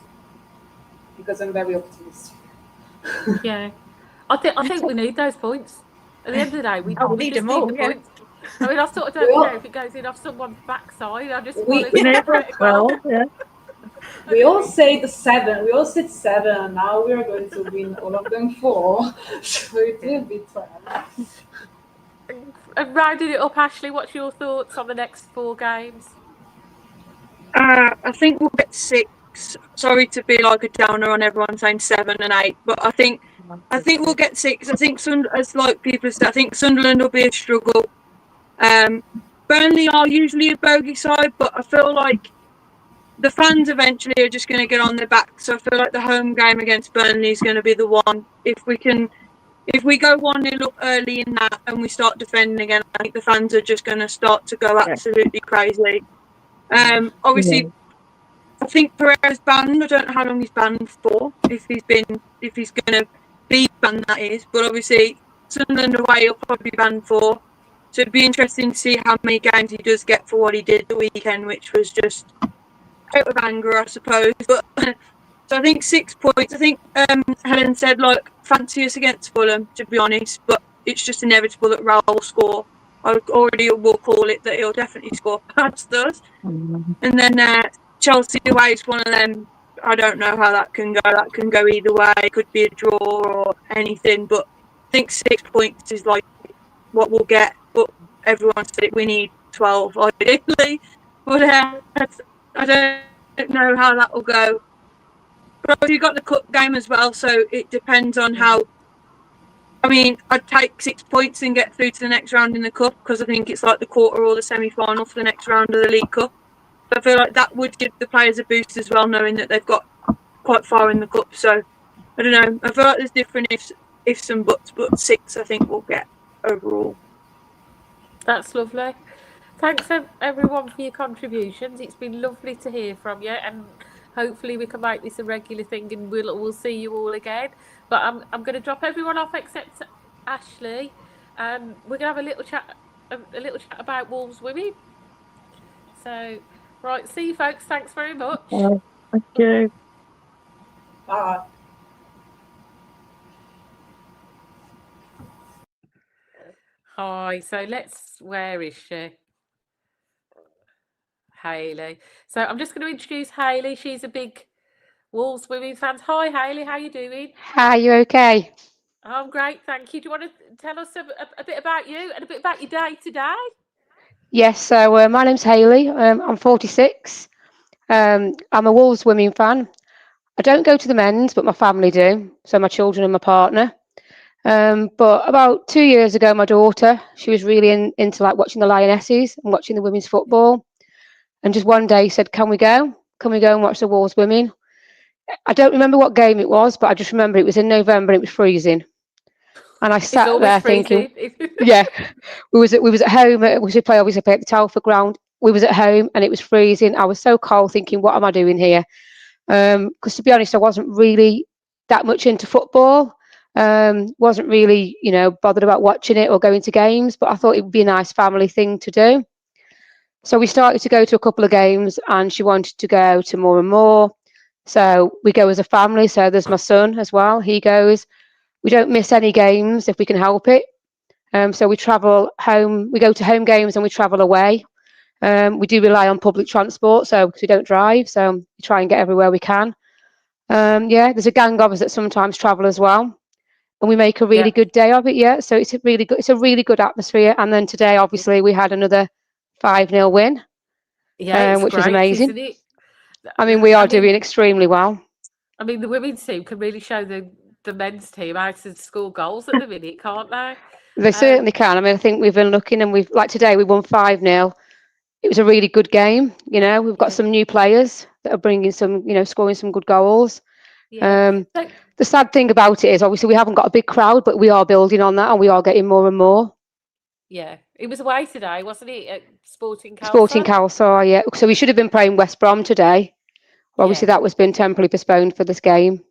because I'm very optimistic. Yeah. I think we need those points. At the end of the day, we need just them all. the points. I mean, I sort of don't care if it goes in off someone's backside. I just want to get a goal. Yeah. We all say the 7. We all said 7, and now we are going to win all of them 4. So it will be 12. And rounding it up, Ashley, what's your thoughts on the next 4 games? I think we'll get 6. Sorry to be like a downer on everyone saying 7 and 8, but I think we'll get 6. I think as like people said, I think Sunderland will be a struggle. Burnley are usually a bogey side, but I feel like the fans eventually are just going to get on their back. So I feel like the home game against Burnley is going to be the one. If we go 1-0 up early in that and we start defending again, I think the fans are just going to start to go absolutely crazy. Obviously, I think Pereira's banned. I don't know how long he's banned for. If he's going to be banned, that is. But obviously, Sunderland away he'll probably be banned for. So it'd be interesting to see how many games he does get for what he did the weekend, which was just out of anger, I suppose. But so I think 6 points. I think Helen said like fancy us against Fulham, to be honest. But it's just inevitable that Raul will score. I already will call it that he'll definitely score past us. And then Chelsea away is one of them. I don't know how that can go. That can go either way. It could be a draw or anything. But I think 6 points is like what we'll get. But everyone said we need 12 ideally. But I don't know how that will go. But you've got the cup game as well, so it depends on how. I mean, I'd take 6 points and get through to the next round in the cup, because I think it's like the quarter or the semi-final for the next round of the League Cup. So I feel like that would give the players a boost as well, knowing that they've got quite far in the cup. So I don't know. I feel like there's different ifs and buts, but 6 I think we'll get overall. That's lovely. Thanks everyone for your contributions. It's been lovely to hear from you, and hopefully we can make this a regular thing, and we'll see you all again. But I'm going to drop everyone off except Ashley. We're going to have a little chat about Wolves women. So, right, see you folks. Thanks very much. Thank you. Bye. Hi. So where is she? Hayley. So I'm just going to introduce Hayley. She's a big Wolves women fan. Hi, Hayley. How you doing? Hi, you okay? I'm great, thank you. Do you want to tell us a bit about you and a bit about your day today? Yes, so my name's Hayley. I'm 46. I'm a Wolves women fan. I don't go to the men's, but my family do. So my children and my partner. But about 2 years ago, my daughter, she was really into like watching the Lionesses and watching the women's football. And just one day said, can we go? Can we go and watch the Wolves women? I don't remember what game it was, but I just remember it was in November and it was freezing. And I sat there thinking, yeah, we was at home. We play at the Telford ground. We was at home and it was freezing. I was so cold, thinking, what am I doing here? Because to be honest, I wasn't really that much into football. Wasn't really, bothered about watching it or going to games. But I thought it would be a nice family thing to do. So we started to go to a couple of games, and she wanted to go to more and more. So we go as a family. So there's my son as well. He goes. We don't miss any games if we can help it. So we travel home, we go to home games and we travel away. We do rely on public transport, so because we don't drive, so we try and get everywhere we can. Yeah, there's a gang of us that sometimes travel as well, and we make a really good day of it. Yeah, so it's a really good atmosphere. And then today, obviously, we had another 5-0 win, It's which great, is amazing. isn't it? I mean, we are doing extremely well. I mean, the women's team can really show the men's team how to score goals at the minute, can't they? They certainly can. I mean, I think we've been looking, and we've like today we won 5-0. It was a really good game. You know, we've got some new players that are bringing some, scoring some good goals. Yeah. The sad thing about it is, obviously, we haven't got a big crowd, but we are building on that, and we are getting more and more. Yeah, it was away today, wasn't it? At Sporting Calcio. Sporting Calcio, yeah. So we should have been playing West Brom today. Obviously, that was been temporarily postponed for this game.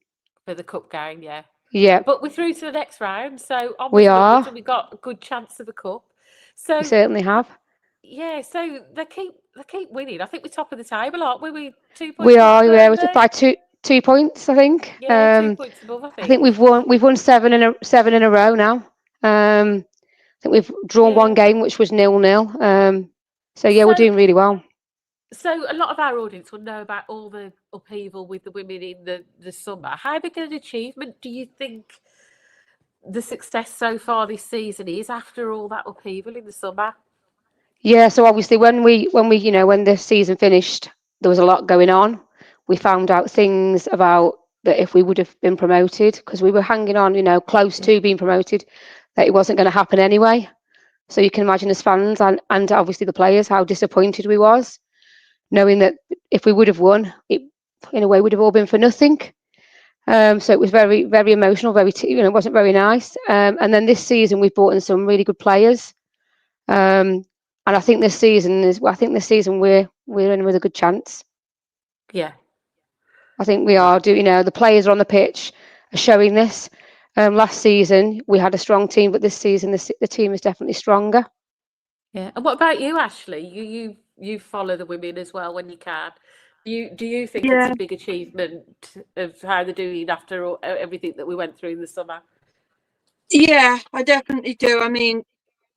For the cup game, yeah. Yeah. But we're through to the next round, so We are. and we got a good chance of a cup. So we certainly have. Yeah, so they keep winning. I think we're top of the table, aren't we? We 2 points. We are. Yeah, was it by two points? I think. Yeah, 2 points above. I think we've won seven in a row now. I think we've drawn one game, which was 0-0. So yeah, we're doing really well. So a lot of our audience will know about all the upheaval with the women in the summer. How big an achievement do you think the success so far this season is after all that upheaval in the summer? Yeah, so obviously when the season finished, there was a lot going on. We found out things about that if we would have been promoted, because we were hanging on, close to being promoted, that it wasn't going to happen anyway. So you can imagine as fans and obviously the players how disappointed we was, knowing that if we would have won, it in a way would have all been for nothing. So it was very, very emotional, it wasn't very nice. And then this season we've brought in some really good players. And I think this season we're in with a good chance. Yeah. I think we are. The players are on the pitch are showing this. Last season we had a strong team, but this season the team is definitely stronger. Yeah. And what about you, Ashley? You follow the women as well when you can. Do you think it's a big achievement of how they're doing after everything that we went through in the summer? Yeah, I definitely do. I mean,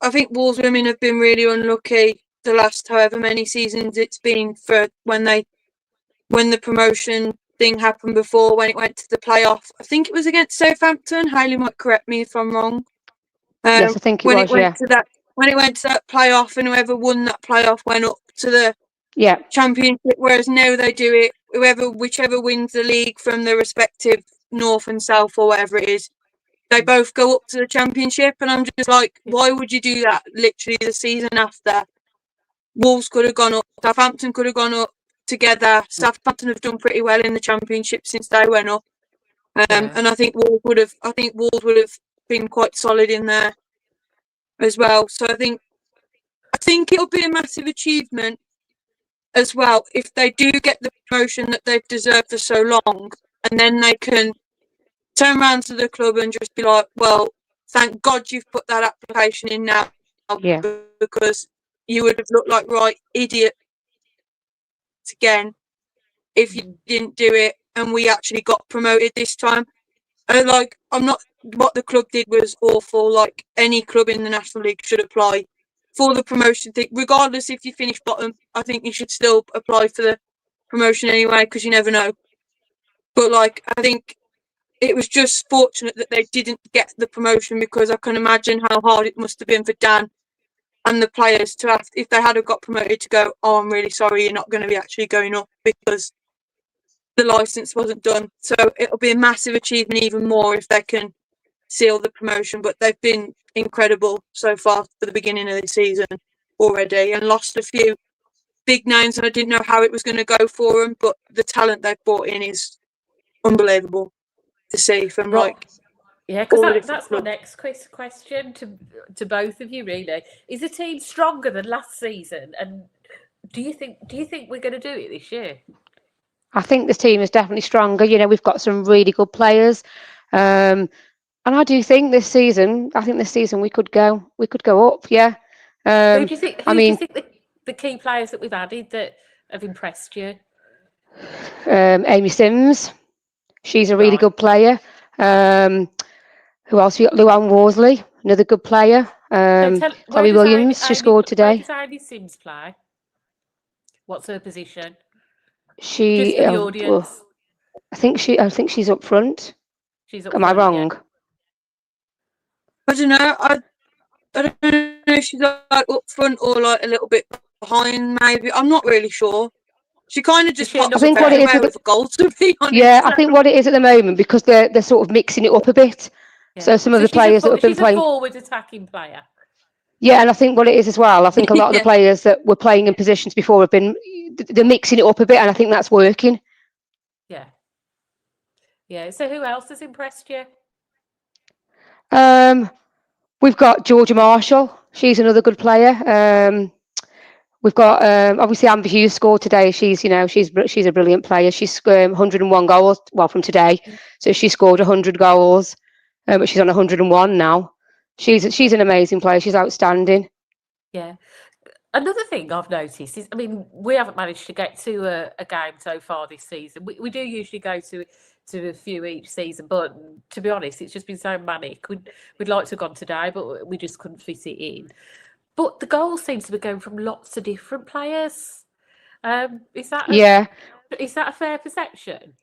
I think Wolves women have been really unlucky the last however many seasons it's been for when the promotion thing happened before, when it went to the playoff. I think it was against Southampton. Hayley might correct me if I'm wrong. Yes, I think it was. When it went to that playoff, and whoever won that playoff went up to the championship. Whereas now they do it, whichever wins the league from the respective north and south or whatever it is, they both go up to the championship. And I'm just like, why would you do that? Literally the season after, Wolves could have gone up, Southampton could have gone up together. Southampton have done pretty well in the championship since they went up. And I think Wolves would have been quite solid in there as well. So I think it'll be a massive achievement as well if they do get the promotion that they've deserved for so long, and then they can turn around to the club and just be like, well, thank God you've put that application in now, because you would have looked like right idiot again if you didn't do it, and we actually got promoted this time. What the club did was awful. Like, any club in the National League should apply for the promotion thing, regardless if you finish bottom. I think you should still apply for the promotion anyway, because you never know. But I think it was just fortunate that they didn't get the promotion, because I can imagine how hard it must have been for Dan and the players to have, if they had got promoted, to go, oh, I'm really sorry, you're not going to be actually going up because the licence wasn't done. So it'll be a massive achievement even more if they can seal the promotion. But they've been incredible so far for the beginning of the season already, and lost a few big names, and I didn't know how it was going to go for them, but the talent they've brought in is unbelievable to see from because that's my next question to both of you. Really, is the team stronger than last season, and do you think we're going to do it this year? I think the team is definitely stronger. We've got some really good players, and I do think this season we could go up. Yeah. Who do you think? Do you think the key players that we've added that have impressed you? Amy Sims, she's a really good player. Who else? We got Luann Worsley, another good player. Chloe Williams, she scored Where today. does Amy Sims play? What's her position? Just She, for the audience. I think she's up front. She's up Am I front, yeah. wrong? I don't know. I don't know if she's like up front or like a little bit behind. Maybe I'm not really sure. She kind of just she pops end up up think what it is everywhere with with a goal. To be honest, Yeah, I think what it is at the moment, because they're sort of mixing it up a bit. Yeah. So some of the players that have been she's playing. a forward attacking player. Yeah, and I think what it is as well, I think a lot of the players that were playing in positions before have been, they're mixing it up a bit, and I think that's working. Yeah. Yeah. So who else has impressed you? We've got Georgia Marshall. She's another good player. We've got obviously Amber Hughes scored today. She's a brilliant player. She's 101 goals from today, so she scored 100 goals, but she's on 101 now. She's an amazing player. She's outstanding. Yeah. Another thing I've noticed is, I mean, we haven't managed to get to a game so far this season. We do usually go to a few each season, but to be honest, it's just been so manic. We'd like to have gone today, but we just couldn't fit it in. But the goals seems to be going from lots of different players. Is that a fair perception?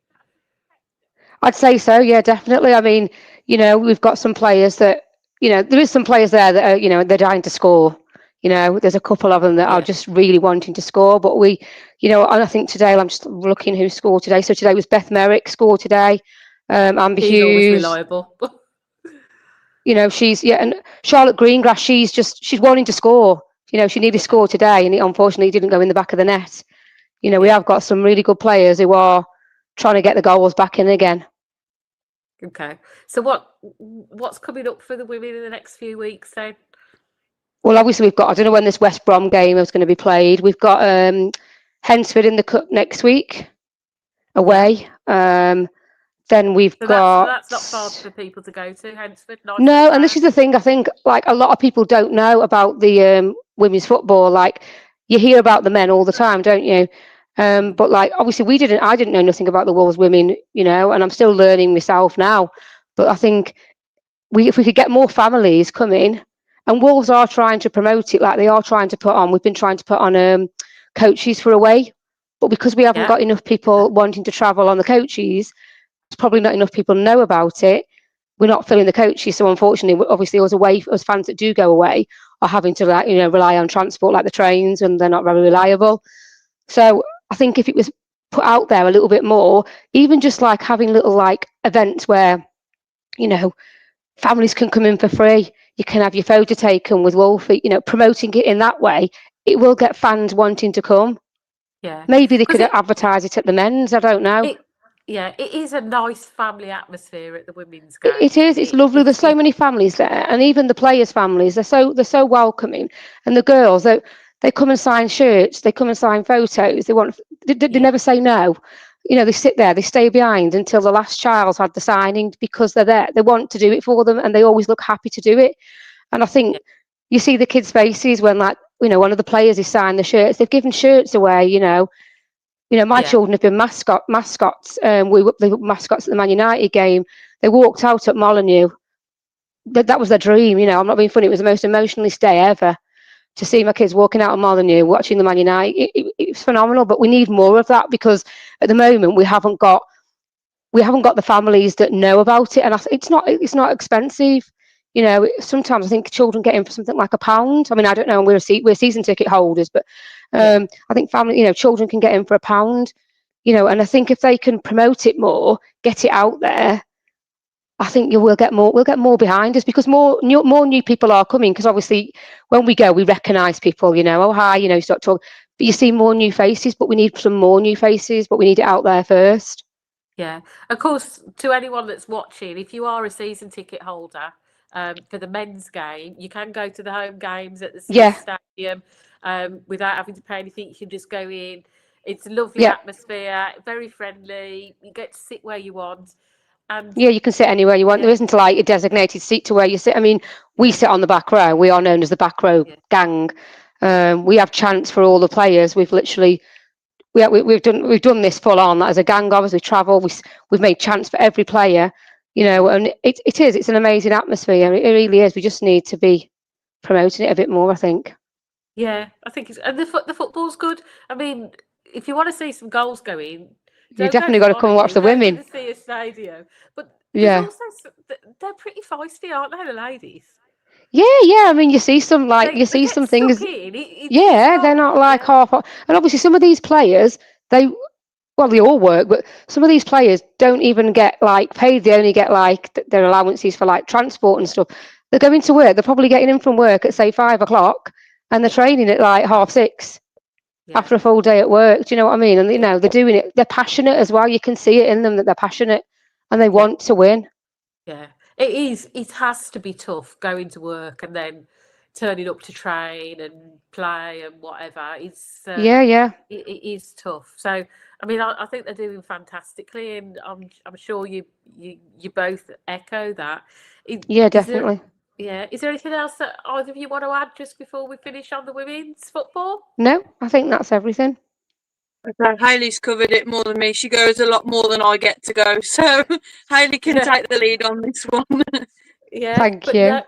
I'd say so. Yeah, definitely. I mean, we've got some players that, there is some players there that are, they're dying to score. There's a couple of them that are just really wanting to score. But and I think today, I'm just looking who scored today. So today was Beth Merrick scored today. Amber She's Hughes. always reliable. And Charlotte Greengrass, she's wanting to score. She needed to score today, and it unfortunately didn't go in the back of the net. We have got some really good players who are trying to get the goals back in again. Okay. So what's coming up for the women in the next few weeks then? Well, obviously we've got, I don't know when this West Brom game is going to be played. We've got Hensford in the cup next week away. Then we've got. That's not far for people to go to, Hensford. No, and this is the thing. I think like a lot of people don't know about the women's football. Like you hear about the men all the time, don't you? But like obviously I didn't know nothing about the Wolves women, and I'm still learning myself now. But I think if we could get more families coming, and Wolves are trying to promote it, like they are trying to put on. We've been trying to put on coaches for away, but because we haven't got enough people wanting to travel on the coaches. Probably not enough people know about it. We're not filling the coaches, so unfortunately, obviously, us fans that do go away are having to rely on transport like the trains, and they're not very reliable. So I think if it was put out there a little bit more, even just like having little like events where families can come in for free, you can have your photo taken with Wolfie, promoting it in that way, it will get fans wanting to come. Yeah, maybe they could advertise it at the men's. I don't know. It is a nice family atmosphere at the women's game. It is. It's lovely. There's so many families there, and even the players' families. They're so welcoming. And the girls, they come and sign shirts. They come and sign photos. They never say no. They sit there. They stay behind until the last child's had the signing because they're there. They want to do it for them, and they always look happy to do it. And I think you see the kids' faces when one of the players has signed the shirts. They've given shirts away. My children have been mascots. They were mascots at the Man United game. They walked out at Molineux. That was their dream. I'm not being funny. It was the most emotionalist day ever to see my kids walking out of Molineux, watching the Man United. It was phenomenal. But we need more of that because at the moment we haven't got the families that know about it, and it's not expensive. Sometimes I think children get in for something like £1. I mean, I don't know. We're season ticket holders, but I think family, children can get in for £1. And I think if they can promote it more, get it out there, I think we'll get more behind us because more new people are coming. Because obviously, when we go, we recognise people. Oh hi, start talking, but you see more new faces. But we need some more new faces. But we need it out there first. Yeah, of course. To anyone that's watching, if you are a season ticket holder. For the men's game, you can go to the home games at the stadium without having to pay anything. You can just go in. It's a lovely atmosphere, very friendly. You get to sit where you want. And you can sit anywhere you want. There isn't like a designated seat to where you sit. I mean, we sit on the back row. We are known as the back row gang. We have chants for all the players. We've literally we've done this full on as a gang. Obviously, we travel. We've made chants for every player. And it's an amazing atmosphere. It really is. We just need to be promoting it a bit more, I think. Yeah, I think it's, and the football's good. I mean, if you want to see some goals going, You don't go definitely to got to come and watch the Molineux, go to women. the Sea Stadium. But there's Yeah. also they're pretty feisty, aren't they, the ladies? Yeah, I mean, you see some They some get stuck things. in. It's Yeah, they're not like half. And obviously, some of these players, they all work, but some of these players don't even get like paid. They only get like their allowances for like transport and stuff. They're going to work. They're probably getting in from work at say 5 o'clock, and they're training at like 6:30 after a full day at work. Do you know what I mean? And they're doing it. They're passionate as well. You can see it in them that they're passionate and they want to win. Yeah, it is. It has to be tough going to work and then turning up to train and play and whatever. It's Yeah. It is tough. So I mean, I think they're doing fantastically, and I'm sure you both echo that. Yeah, definitely. Is there anything else that either of you want to add just before we finish on the women's football? No, I think that's everything. Hayley's covered it more than me. She goes a lot more than I get to go. So Hayley can take the lead on this one. Yeah. Thank you.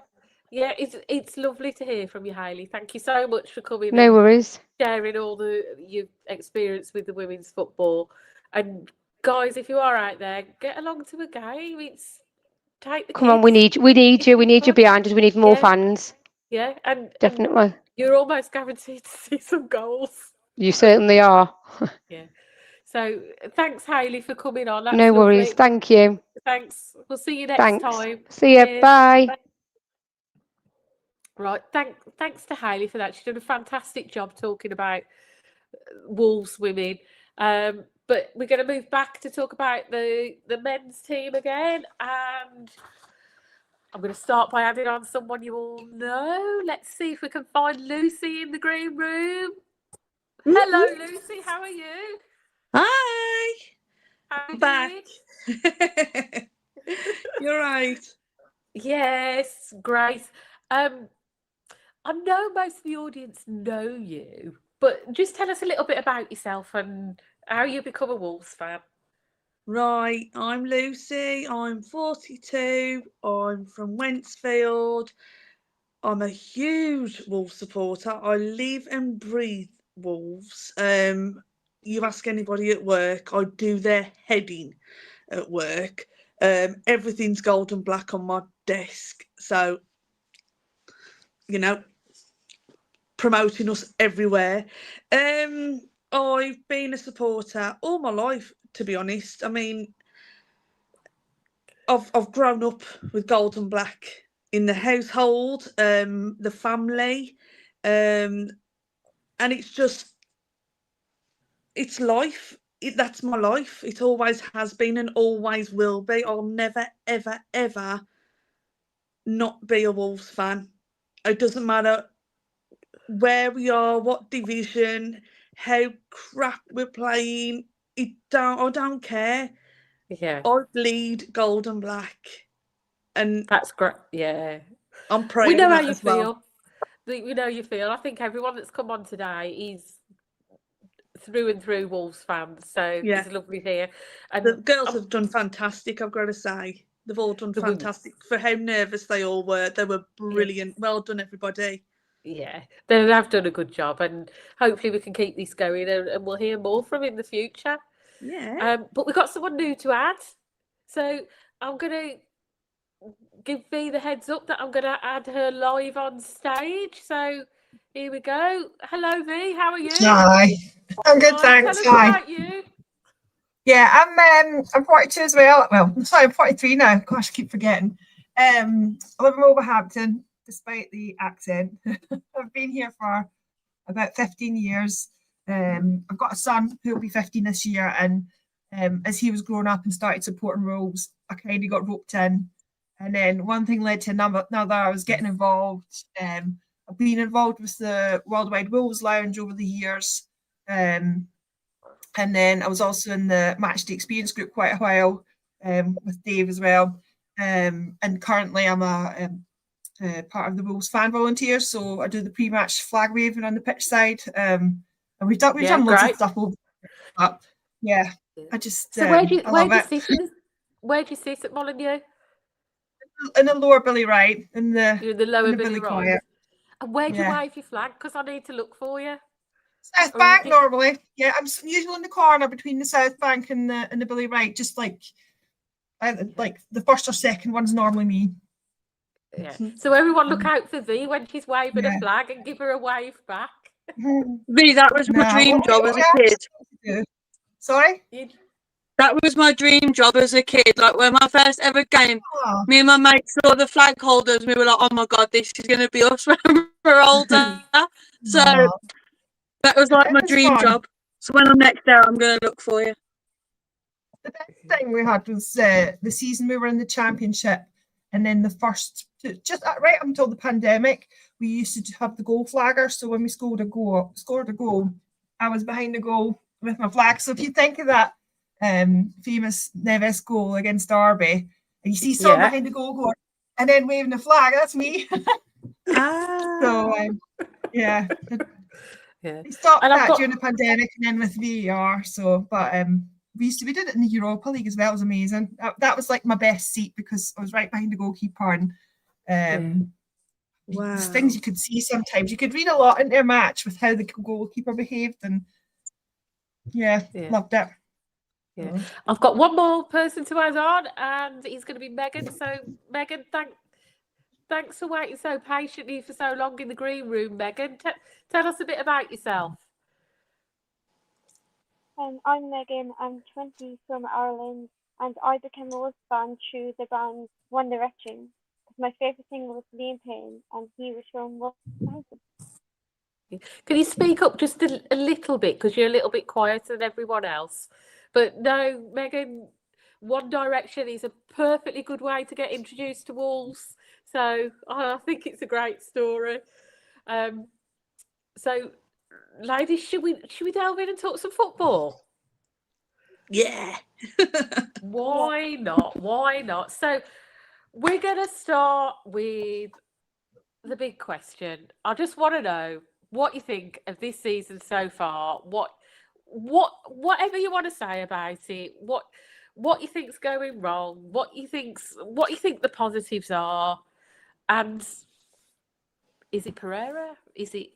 Yeah, it's lovely to hear from you, Hayley. Thank you so much for coming. No worries. Sharing all your experience with the women's football. And guys, if you are out there, get along to a game. Take the Come on, kids. we need you. We need you behind us. We need more fans. Yeah, and Definitely. You're almost guaranteed to see some goals. You certainly are. Yeah. So thanks, Hayley, for coming on. That's No lovely. worries. Thank you. Thanks. We'll see you next time. See you. Cheers. Bye. Right. Thanks to Hayley for that. She's done a fantastic job talking about Wolves women. But we're going to move back to talk about the men's team again. And I'm going to start by adding on someone you all know. Let's see if we can find Lucy in the green room. Hello, Lucy. How are you? Hi. How are you Back. doing? You're right. Yes, great. I know most of the audience know you, but just tell us a little bit about yourself and how you become a Wolves fan. Right, I'm Lucy. I'm 42. I'm from Wentzfield. I'm a huge Wolves supporter. I live and breathe Wolves. You ask anybody at work, I do their heading at work. Everything's gold and black on my desk. So, promoting us everywhere. I've been a supporter all my life, to be honest. I mean, I've grown up with gold and black in the household, the family, and it's life. That's my life. It always has been and always will be. I'll never, ever, ever not be a Wolves fan. It doesn't matter where we are, what division, how crap we're playing. I don't care. Yeah, I bleed gold and black, and that's great. Yeah, I'm proud. we know of how that you as feel. well. We know you feel. I think everyone that's come on today is through and through Wolves fans. So Yeah. it's lovely here. And The girls have done fantastic, I've got to say. They've all done fantastic. For how nervous they all were. They were brilliant. Yeah. Well done, everybody. Yeah, they have done a good job, and hopefully we can keep this going, and we'll hear more from in the future. Yeah. But we've got someone new to add, so I'm going to give V the heads up that I'm going to add her live on stage. So here we go. Hello, V. How are you? Hi. I'm good, thanks. Tell us Hi. about you. Yeah, I'm 42 as well. Well, I'm sorry, I'm 43 now. Gosh, I keep forgetting. I live in Wolverhampton, despite the accent. I've been here for about 15 years. I've got a son who will be 15 this year, and as he was growing up and started supporting Wolves, I kind of got roped in. And then one thing led to another. I was getting involved. I've been involved with the Worldwide Wolves Lounge over the years. And then I was also in the Matchday Experience group quite a while with Dave as well. And currently I'm a part of the Wolves fan volunteers. So I do the pre-match flag waving on the pitch side. And we've done lots of stuff over up. Yeah, I just so where do you sit at Molineux? In the lower Billy Wright, in the lower Billy Wright. And where do you Yeah. wave your flag? Because I need to look for you. South Or Bank you normally. Yeah, I'm usually in the corner between the South Bank and the Billy Right, just like the first or second one's normally me. Yeah. So everyone look out for V when she's waving a Yeah. flag and give her a wave back. Me, that was my dream job as a kid. Sorry? That was my dream job as a kid. Like when my first ever game, Oh. me and my mates saw the flag holders. We were like, "Oh my god, this is going to be us when we're older." So that was like It my was dream fun. job. So when I'm next there, I'm going to look for you. The best thing we had was the season we were in the championship, and then the first, just right up until the pandemic, we used to have the goal flagger. So when we scored a goal, I was behind the goal with my flag. So if you think of that famous Neves goal against Derby, and you see someone behind the goal going, and then waving the flag, that's me. So yeah. Yeah. We stopped And I've that got- during the pandemic and then with VAR. So, but we did it in the Europa League as well. It was amazing. That was like my best seat because I was right behind the goalkeeper, and there's things you could see sometimes. You could read a lot into a match with how the goalkeeper behaved, and loved it. Yeah. I've got one more person to add on, and he's going to be Megan. So, Megan, thanks for waiting so patiently for so long in the green room, Megan. Tell us a bit about yourself. I'm Megan. I'm 20 from Ireland, and I became a Wolves fan through the band One Direction. My favourite singer was Liam Payne, and he was from Wolverhampton. Can you speak up just a little bit, because you're a little bit quieter than everyone else? But no, Megan, One Direction is a perfectly good way to get introduced to Wolves. So I think it's a great story. So, ladies, should we delve in and talk some football? Yeah. Why not? Why not? So we're going to start with the big question. I just want to know what you think of this season so far. Whatever you want to say about it. What you think's going wrong? What you think the positives are? And is it Pereira? Is it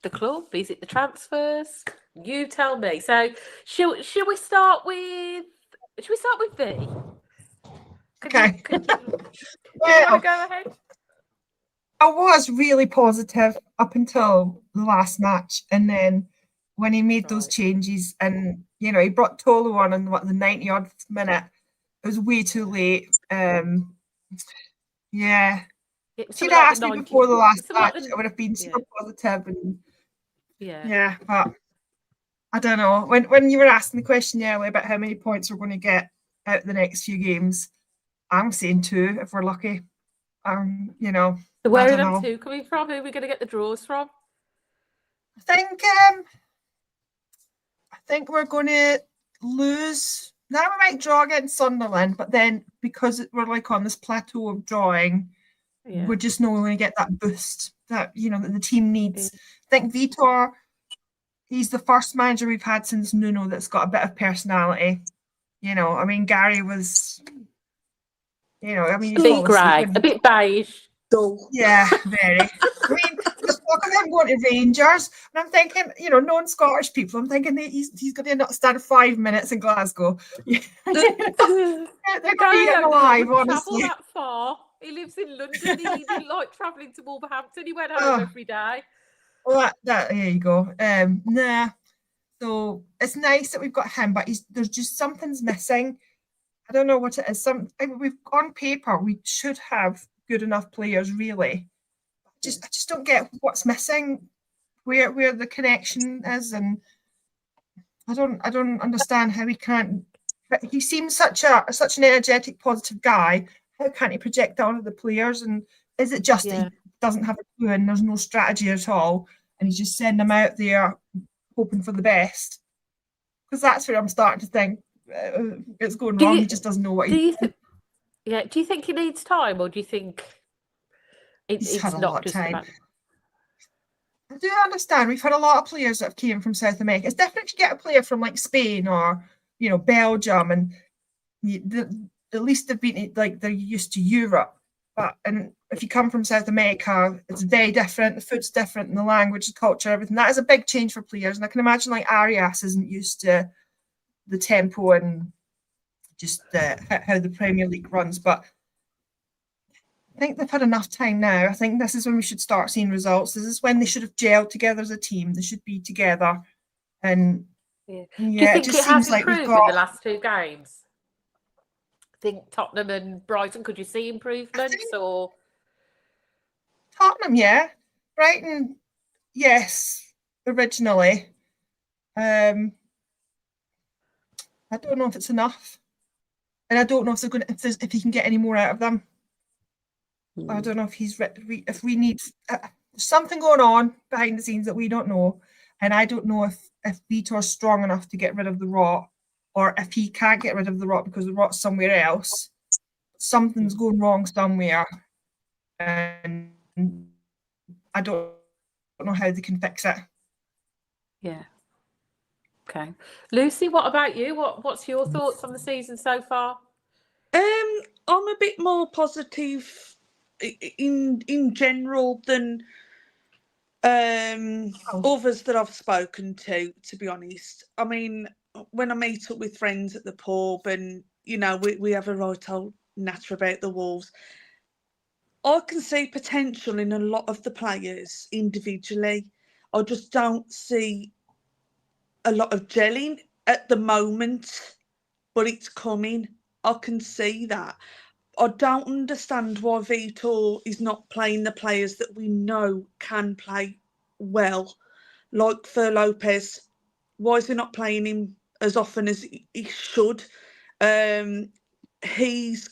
the club? Is it the transfers? You tell me. So should we start with V? Okay. Do you want to go ahead? I was really positive up until the last match, and then when he made those changes, and he brought Tolo on in the 90-odd minute, it was way too late. If you'd asked me before the last match, I would have been super positive, and but I don't know. When you were asking the question earlier about how many points we're going to get out the next few games, I'm saying 2 if we're lucky. So where are them 2 coming from? Who are we going to get the draws from? I think we're going to lose. Now we might draw against Sunderland, but then because we're like on this plateau of drawing, we're just not going to get that boost that that the team needs. I think Vitor, he's the first manager we've had since Nuno that's got a bit of personality. I mean, Gary was, a bit grey, a bit beige. Dull. Yeah, very. I mean, just talk of him going to Rangers, and I'm thinking, non-Scottish people, I'm thinking he's going to not stand 5 minutes in Glasgow. They're going to be alive, honestly. Travel that far. He lives in London. He didn't like travelling to Wolverhampton. He went home every day. Well, there you go. So it's nice that we've got him, but there's just something's missing. I don't know what it is. We've on paper we should have good enough players, really. I just don't get what's missing, where the connection is, and I don't understand how he can't. He seems such an energetic, positive guy. How can't he project that onto the players? And is it just that he doesn't have a clue and there's no strategy at all, and he's just sending them out there hoping for the best? Because that's where I'm starting to think it's going wrong. He just doesn't know what he's doing. Do you think he needs time, or do you think he's had a not lot of just time? about... I do understand. We've had a lot of players that have came from South America. It's different to get a player from like Spain or Belgium, and at least they've been like they're used to Europe. But and if you come from South America, it's very different. The food's different, and the language, the culture, everything. That is a big change for players. And I can imagine like Arias isn't used to the tempo and just how the Premier League runs. But I think they've had enough time now. I think this is when we should start seeing results. This is when they should have gelled together as a team. They should be together. And Do you yeah, it think just it has seems like we've improved in the got. last 2 games? I think Tottenham and Brighton, could you see improvements or? Tottenham, yeah. Brighton, yes, originally. I don't know if it's enough. And I don't know if they're going to, if he can get any more out of them. I don't know if he's if we need something going on behind the scenes that we don't know, and I don't know if Vitor's strong enough to get rid of the rot, or if he can't get rid of the rot because the rot's somewhere else. Something's going wrong somewhere, and I don't know how they can fix it. Yeah. Okay, Lucy, what about you? What's your thoughts on the season so far? I'm a bit more positive in general than others that I've spoken to be honest. I mean, when I meet up with friends at the pub and, you know, we have a right old natter about the Wolves, I can see potential in a lot of the players individually. I just don't see a lot of gelling at the moment, but it's coming. I can see that. I don't understand why Vitor is not playing the players that we know can play well, like Fer Lopez. Why is he not playing him as often as he should? He's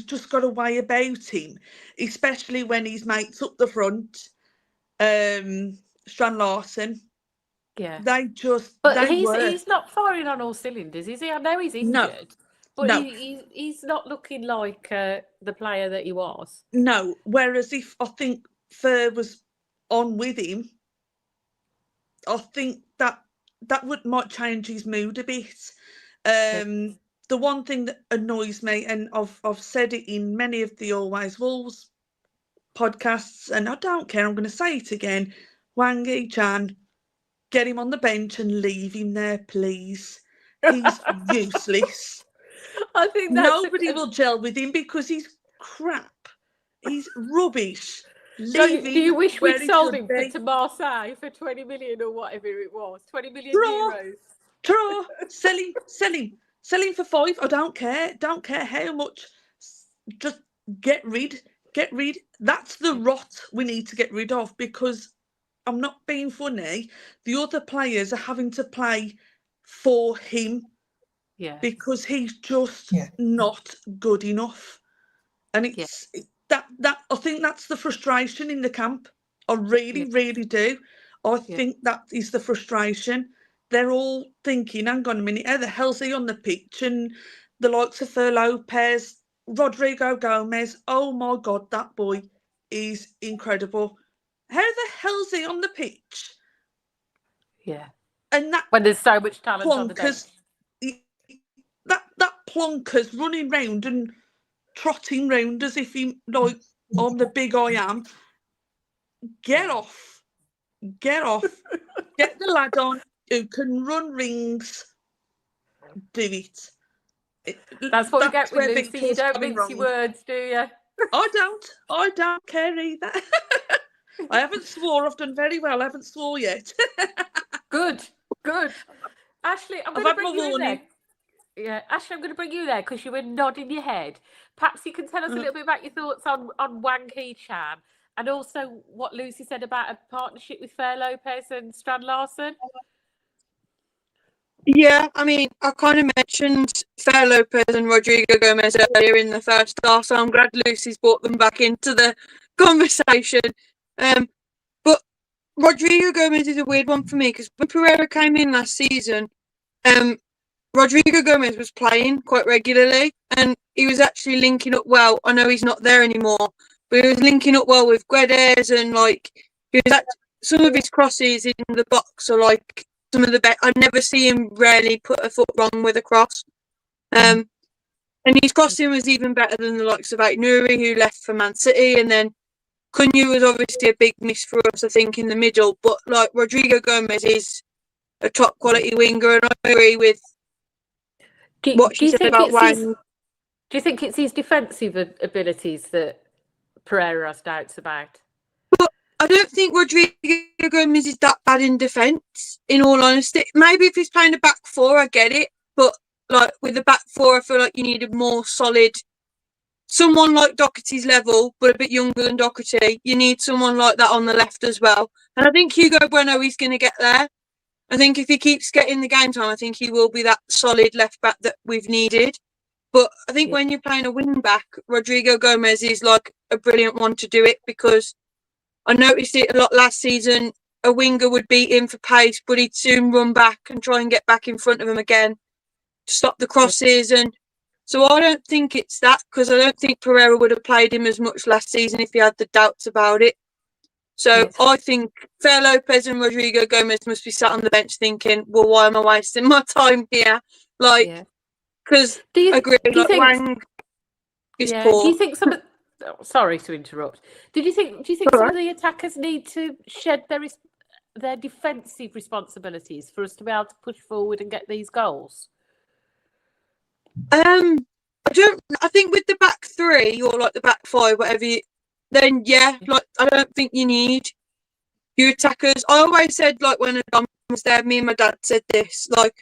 just got a way about him, especially when his mates up the front, Strand Larson. Yeah, But he's not firing on all cylinders, is he? I know he's injured, but no. He's not looking like the player that he was. No, whereas if I think Fer was on with him, I think that might change his mood a bit. The one thing that annoys me, and I've said it in many of the Always Wolves podcasts, and I don't care, I'm going to say it again, Wang Yi-chan, get him on the bench and leave him there, please. He's useless. I think nobody will gel with him because he's crap. He's rubbish. So do you wish we'd sold him be. to Marseille for 20 million or whatever it was? 20 million euros. Draw. Sell him for 5. I don't care. Don't care how much. Just get rid. That's the rot we need to get rid of, because I'm not being funny. The other players are having to play for him. Yeah. Because he's just not good enough. And it's that I think that's the frustration in the camp. I really do. I think that is the frustration. They're all thinking, hang on a minute, how the hell's he on the pitch? And the likes of Fer Lopez, Rodrigo Gomez, oh my God, that boy is incredible. How the hell's he on the pitch? Yeah. And that when there's so much talent on the bench. That plonker's running round and trotting round as if he, like, I'm the big I am. Get off. Get the lad on who can run rings. Do it. That's what we get with Lucy. You don't mince your words, do you? I don't care either. I haven't swore. I've done very well. I haven't swore yet. Good. Ashley, I'm going to bring you in there. Yeah, Ashley, I'm going to bring you there because you were nodding your head. Perhaps you can tell us a little bit about your thoughts on Wang Hee-chan, and also what Lucy said about a partnership with Fer Lopez and Strand Larson. Yeah, I mean, I kind of mentioned Fer Lopez and Rodrigo Gomez earlier in the first half, so I'm glad Lucy's brought them back into the conversation. But Rodrigo Gomez is a weird one for me because when Pereira came in last season, Rodrigo Gomez was playing quite regularly and he was actually linking up well. I know he's not there anymore, but he was linking up well with Guedes, and like some of his crosses in the box are like some of the best. I never see him rarely put a foot wrong with a cross. And his crossing was even better than the likes of Nouri, who left for Man City, and then Cunha was obviously a big miss for us, I think, in the middle. But like Rodrigo Gomez is a top quality winger, and I agree with what she said about Wang. Do you think it's his defensive abilities that Pereira has doubts about? But I don't think Rodrigo Gomez is that bad in defence, in all honesty. Maybe if he's playing a back four, I get it. But like with the back four, I feel like you need a more solid, someone like Doherty's level, but a bit younger than Doherty. You need someone like that on the left as well. And I think Hugo Bueno is going to get there. I think if he keeps getting the game time, I think he will be that solid left back that we've needed. But I think when you're playing a wing back, Rodrigo Gomez is like a brilliant one to do it, because I noticed it a lot last season. A winger would beat him for pace, but he'd soon run back and try and get back in front of him again to stop the crosses. And so I don't think it's that, because I don't think Pereira would have played him as much last season if he had the doubts about it. So I think Fer Lopez and Rodrigo Gomez must be sat on the bench thinking, well, why am I wasting my time here? Like, because I agree, like Wang is poor. Do you think some of, sorry to interrupt. Do you think some of the attackers need to shed their defensive responsibilities for us to be able to push forward and get these goals? I think with the back three or like the back five, whatever, then like I don't think you need your attackers. I always said, like when Adam was there, me and my dad said this, like,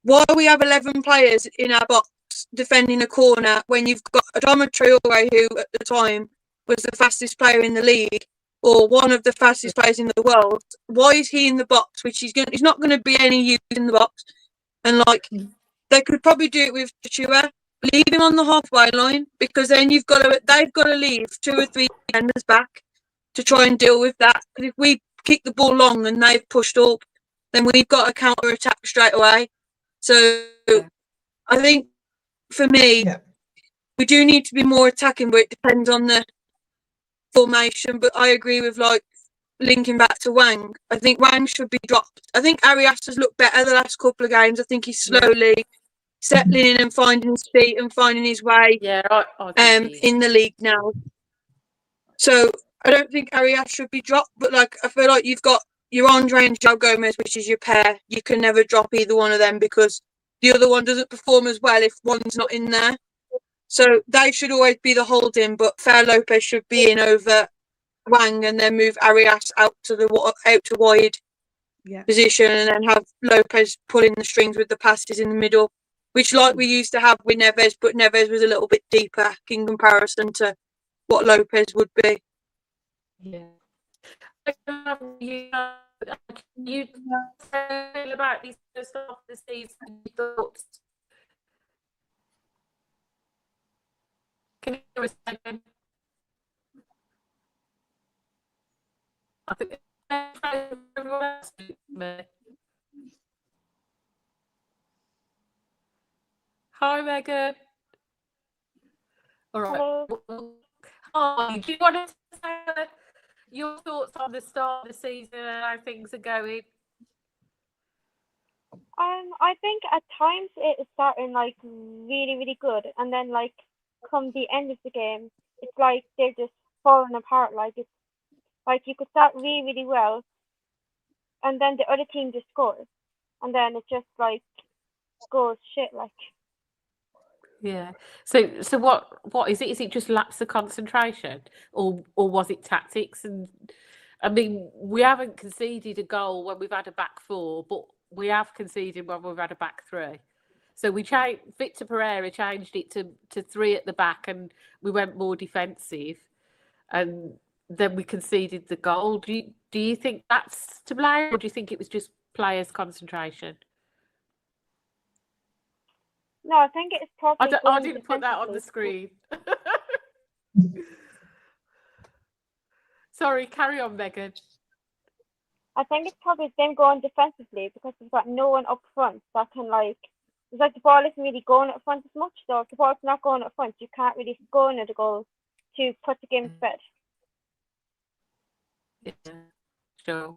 why we have 11 players in our box defending a corner when you've got Adama Traore, who at the time was the fastest player in the league or one of the fastest players in the world? Why is he in the box? Which he's not going to be any use in the box. And like they could probably do it with Chua, leave him on the halfway line, because then they've got to leave 2 or 3 defenders back to try and deal with that. Because if we kick the ball long and they've pushed up, then we've got to counter attack straight away. So I think for me, we do need to be more attacking, but it depends on the formation. But I agree with like linking back to Wang. I think Wang should be dropped. I think Arias has looked better the last couple of games. I think he's slowly settling in and finding his feet and finding his way in the league now. So I don't think Arias should be dropped, but like I feel like you've got your Andre and João Gomez, which is your pair. You can never drop either one of them, because the other one doesn't perform as well if one's not in there. So they should always be the holding, but Fer Lopez should be in over Wang, and then move Arias out to wide position, and then have Lopez pulling the strings with the passes in the middle, which like we used to have with Neves, but Neves was a little bit deeper in comparison to what Lopez would be. You feel about these first half of the season, thoughts? Can you hear us again? I think hi, Megan. All right. Hi. Do you want to say your thoughts on the start of the season and how things are going? I think at times it is starting like really, really good, and then like come the end of the game, it's like they're just falling apart. Like it's like you could start really, really well, and then the other team just scores, and then it just like goes shit. Like So what is it? Is it just lapse of concentration, or was it tactics? And I mean, we haven't conceded a goal when we've had a back four, but we have conceded when we've had a back three. So we changed. Victor Pereira changed it to 3 at the back, and we went more defensive, and then we conceded the goal. Do you think that's to blame, or do you think it was just players' concentration? no, I think it's probably. I didn't put that on the screen. Sorry, carry on, Megan. I think it's probably them going defensively, because we've got no one up front that can like. It's like the ball isn't really going up front as much. So if the ball's not going up front, you can't really score another goal to put the game to bed. Yeah, sure.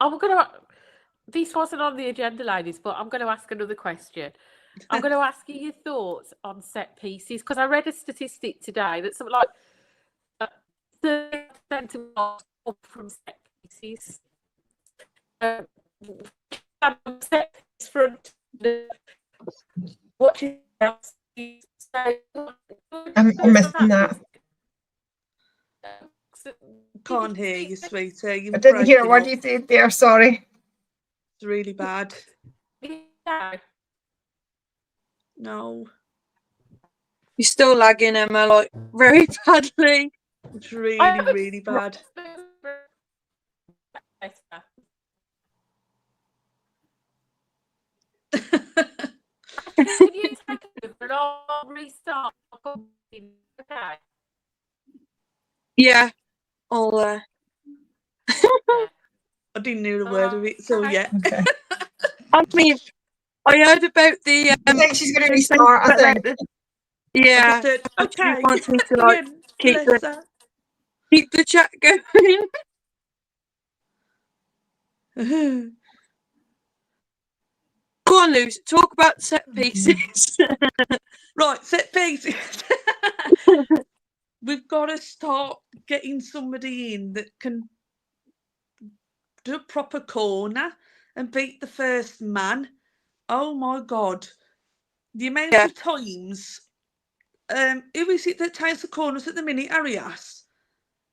I'm gonna. This wasn't on the agenda, ladies, but I'm going to ask another question. I'm going to ask you your thoughts on set pieces, because I read a statistic today that something like 30% of goals come from set pieces. Set piece front. What else? I'm missing that. Can't hear you, sweetie. You're I didn't hear breaking what up. you said there. Sorry. It's really bad. Yeah. No, You're still lagging, Emma, like very badly. it's really, really bad. Can you take over and I'll restart? Okay. Yeah. I'll I didn't know the word of it, so yeah. Okay. I mean, I heard about the. I think she's going to restart. I think. Yeah. Just I okay. just want me to like Yeah, keep the chat going. Go on, Luce. Talk about set pieces. Right, set pieces. We've got to start getting somebody in that can do a proper corner and beat the first man. Oh my God. The amount of times, who is it that takes the corners at the minute? Arias.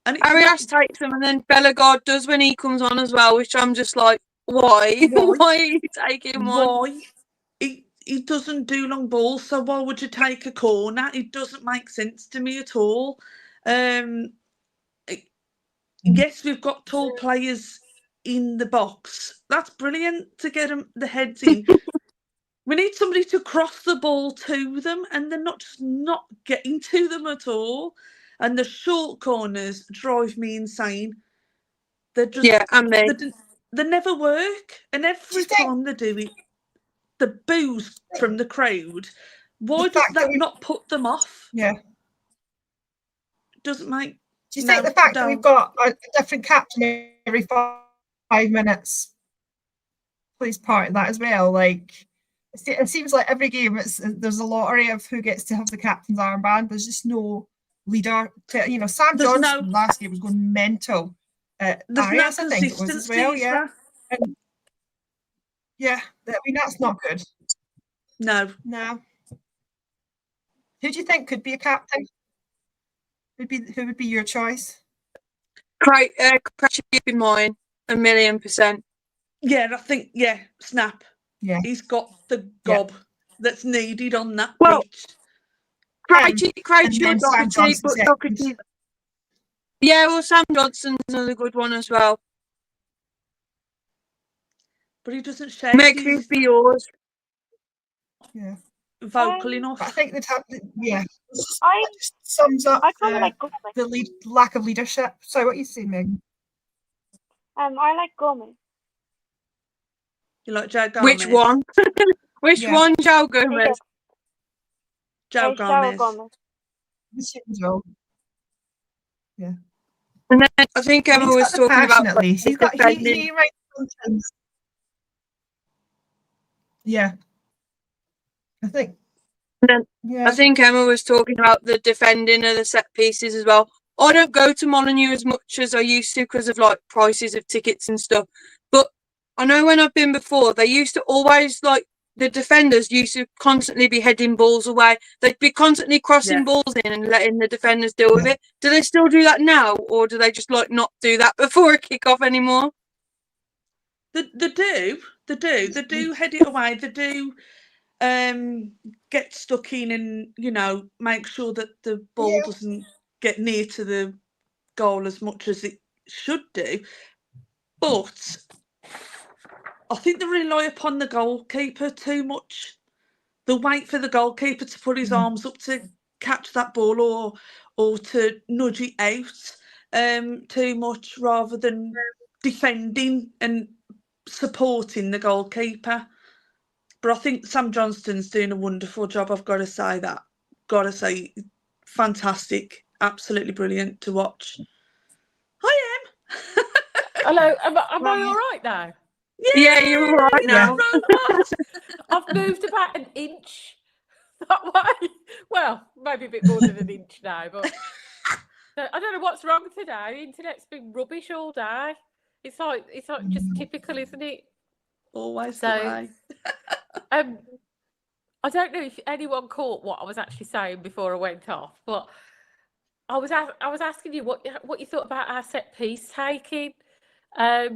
And it's Arias takes them, and then Bellegarde does when he comes on as well, which I'm just like, why? Why are you taking one? Why? He doesn't do long balls, so why would you take a corner? It doesn't make sense to me at all. Yes, we've got tall players in the box. That's brilliant to get them the heads in. We need somebody to cross the ball to them, and they're not just not getting to them at all. And the short corners drive me insane. They're just they never work, and every time they do it, the boos from the crowd. Why does that not put them off? Yeah. Doesn't make. Do you think the fact that we've got a different captain every 5 minutes plays part in that as well? Like, it seems like every game there's a lottery of who gets to have the captain's armband. There's just no leader. Sam Johnson last year was going mental. Arias, I think it was as well. Yeah. Yeah, I mean that's not good. No. Who do you think could be a captain? Who would be your choice? Craig in mine, 1,000,000%. Yeah, I think Snap. Yeah, he's got the gob that's needed on that pitch. Craig should Doherty, but Doherty. Yeah, well, Sam Johnson's another good one as well. But he doesn't share. Meg, who'd be yours? Yeah. Vocal enough. I think that just sums up the lack of leadership. So what are you saying, Meg? I like Gomez. You like Joe Gomez? Which one? Which one, Joe Gomez? Joe Gomez. Yeah. And then I think Emma was talking about. At least he's got he writes sometimes. Yeah. I think. I think Emma was talking about the defending of the set pieces as well. I don't go to Molineux as much as I used to because of like prices of tickets and stuff. But I know when I've been before, they used to always the defenders used to constantly be heading balls away. They'd be constantly crossing balls in and letting the defenders deal with it. Do they still do that now, or do they just not do that before a kick-off anymore? They do head it away. They do get stuck in and make sure that the ball doesn't get near to the goal as much as it should do. But I think they rely upon the goalkeeper too much. They wait for the goalkeeper to put his arms up to catch that ball or to nudge it out too much, rather than defending and supporting the goalkeeper. But I think Sam Johnston's doing a wonderful job. I've got to say that. Got to say, fantastic, absolutely brilliant to watch. I am. Hello, am I all right now? Yeah, you're right now. I've moved about an inch that way. Well, maybe a bit more than an inch now, but I don't know what's wrong today. The internet's been rubbish all day. It's like just typical, isn't it? Always So, the way. I don't know if anyone caught what I was actually saying before I went off, but I was asking you what you thought about our set piece taking. I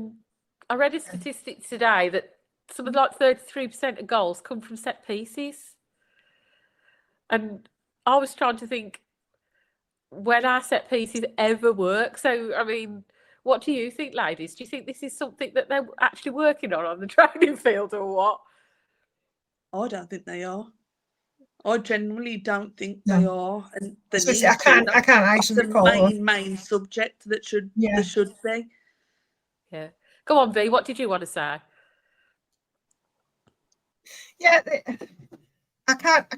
read a statistic today that something like 33% of goals come from set pieces, and I was trying to think when our set pieces ever work. So, I mean, what do you think, ladies? Do you think this is something that they're actually working on the training field, or what? I don't think they are. I generally don't think No. they are, and they Especially, need I can't to. actually That's recall. the main subject that should Yeah. there should be. Yeah. Go on, V. What did you want to say? Yeah, I can't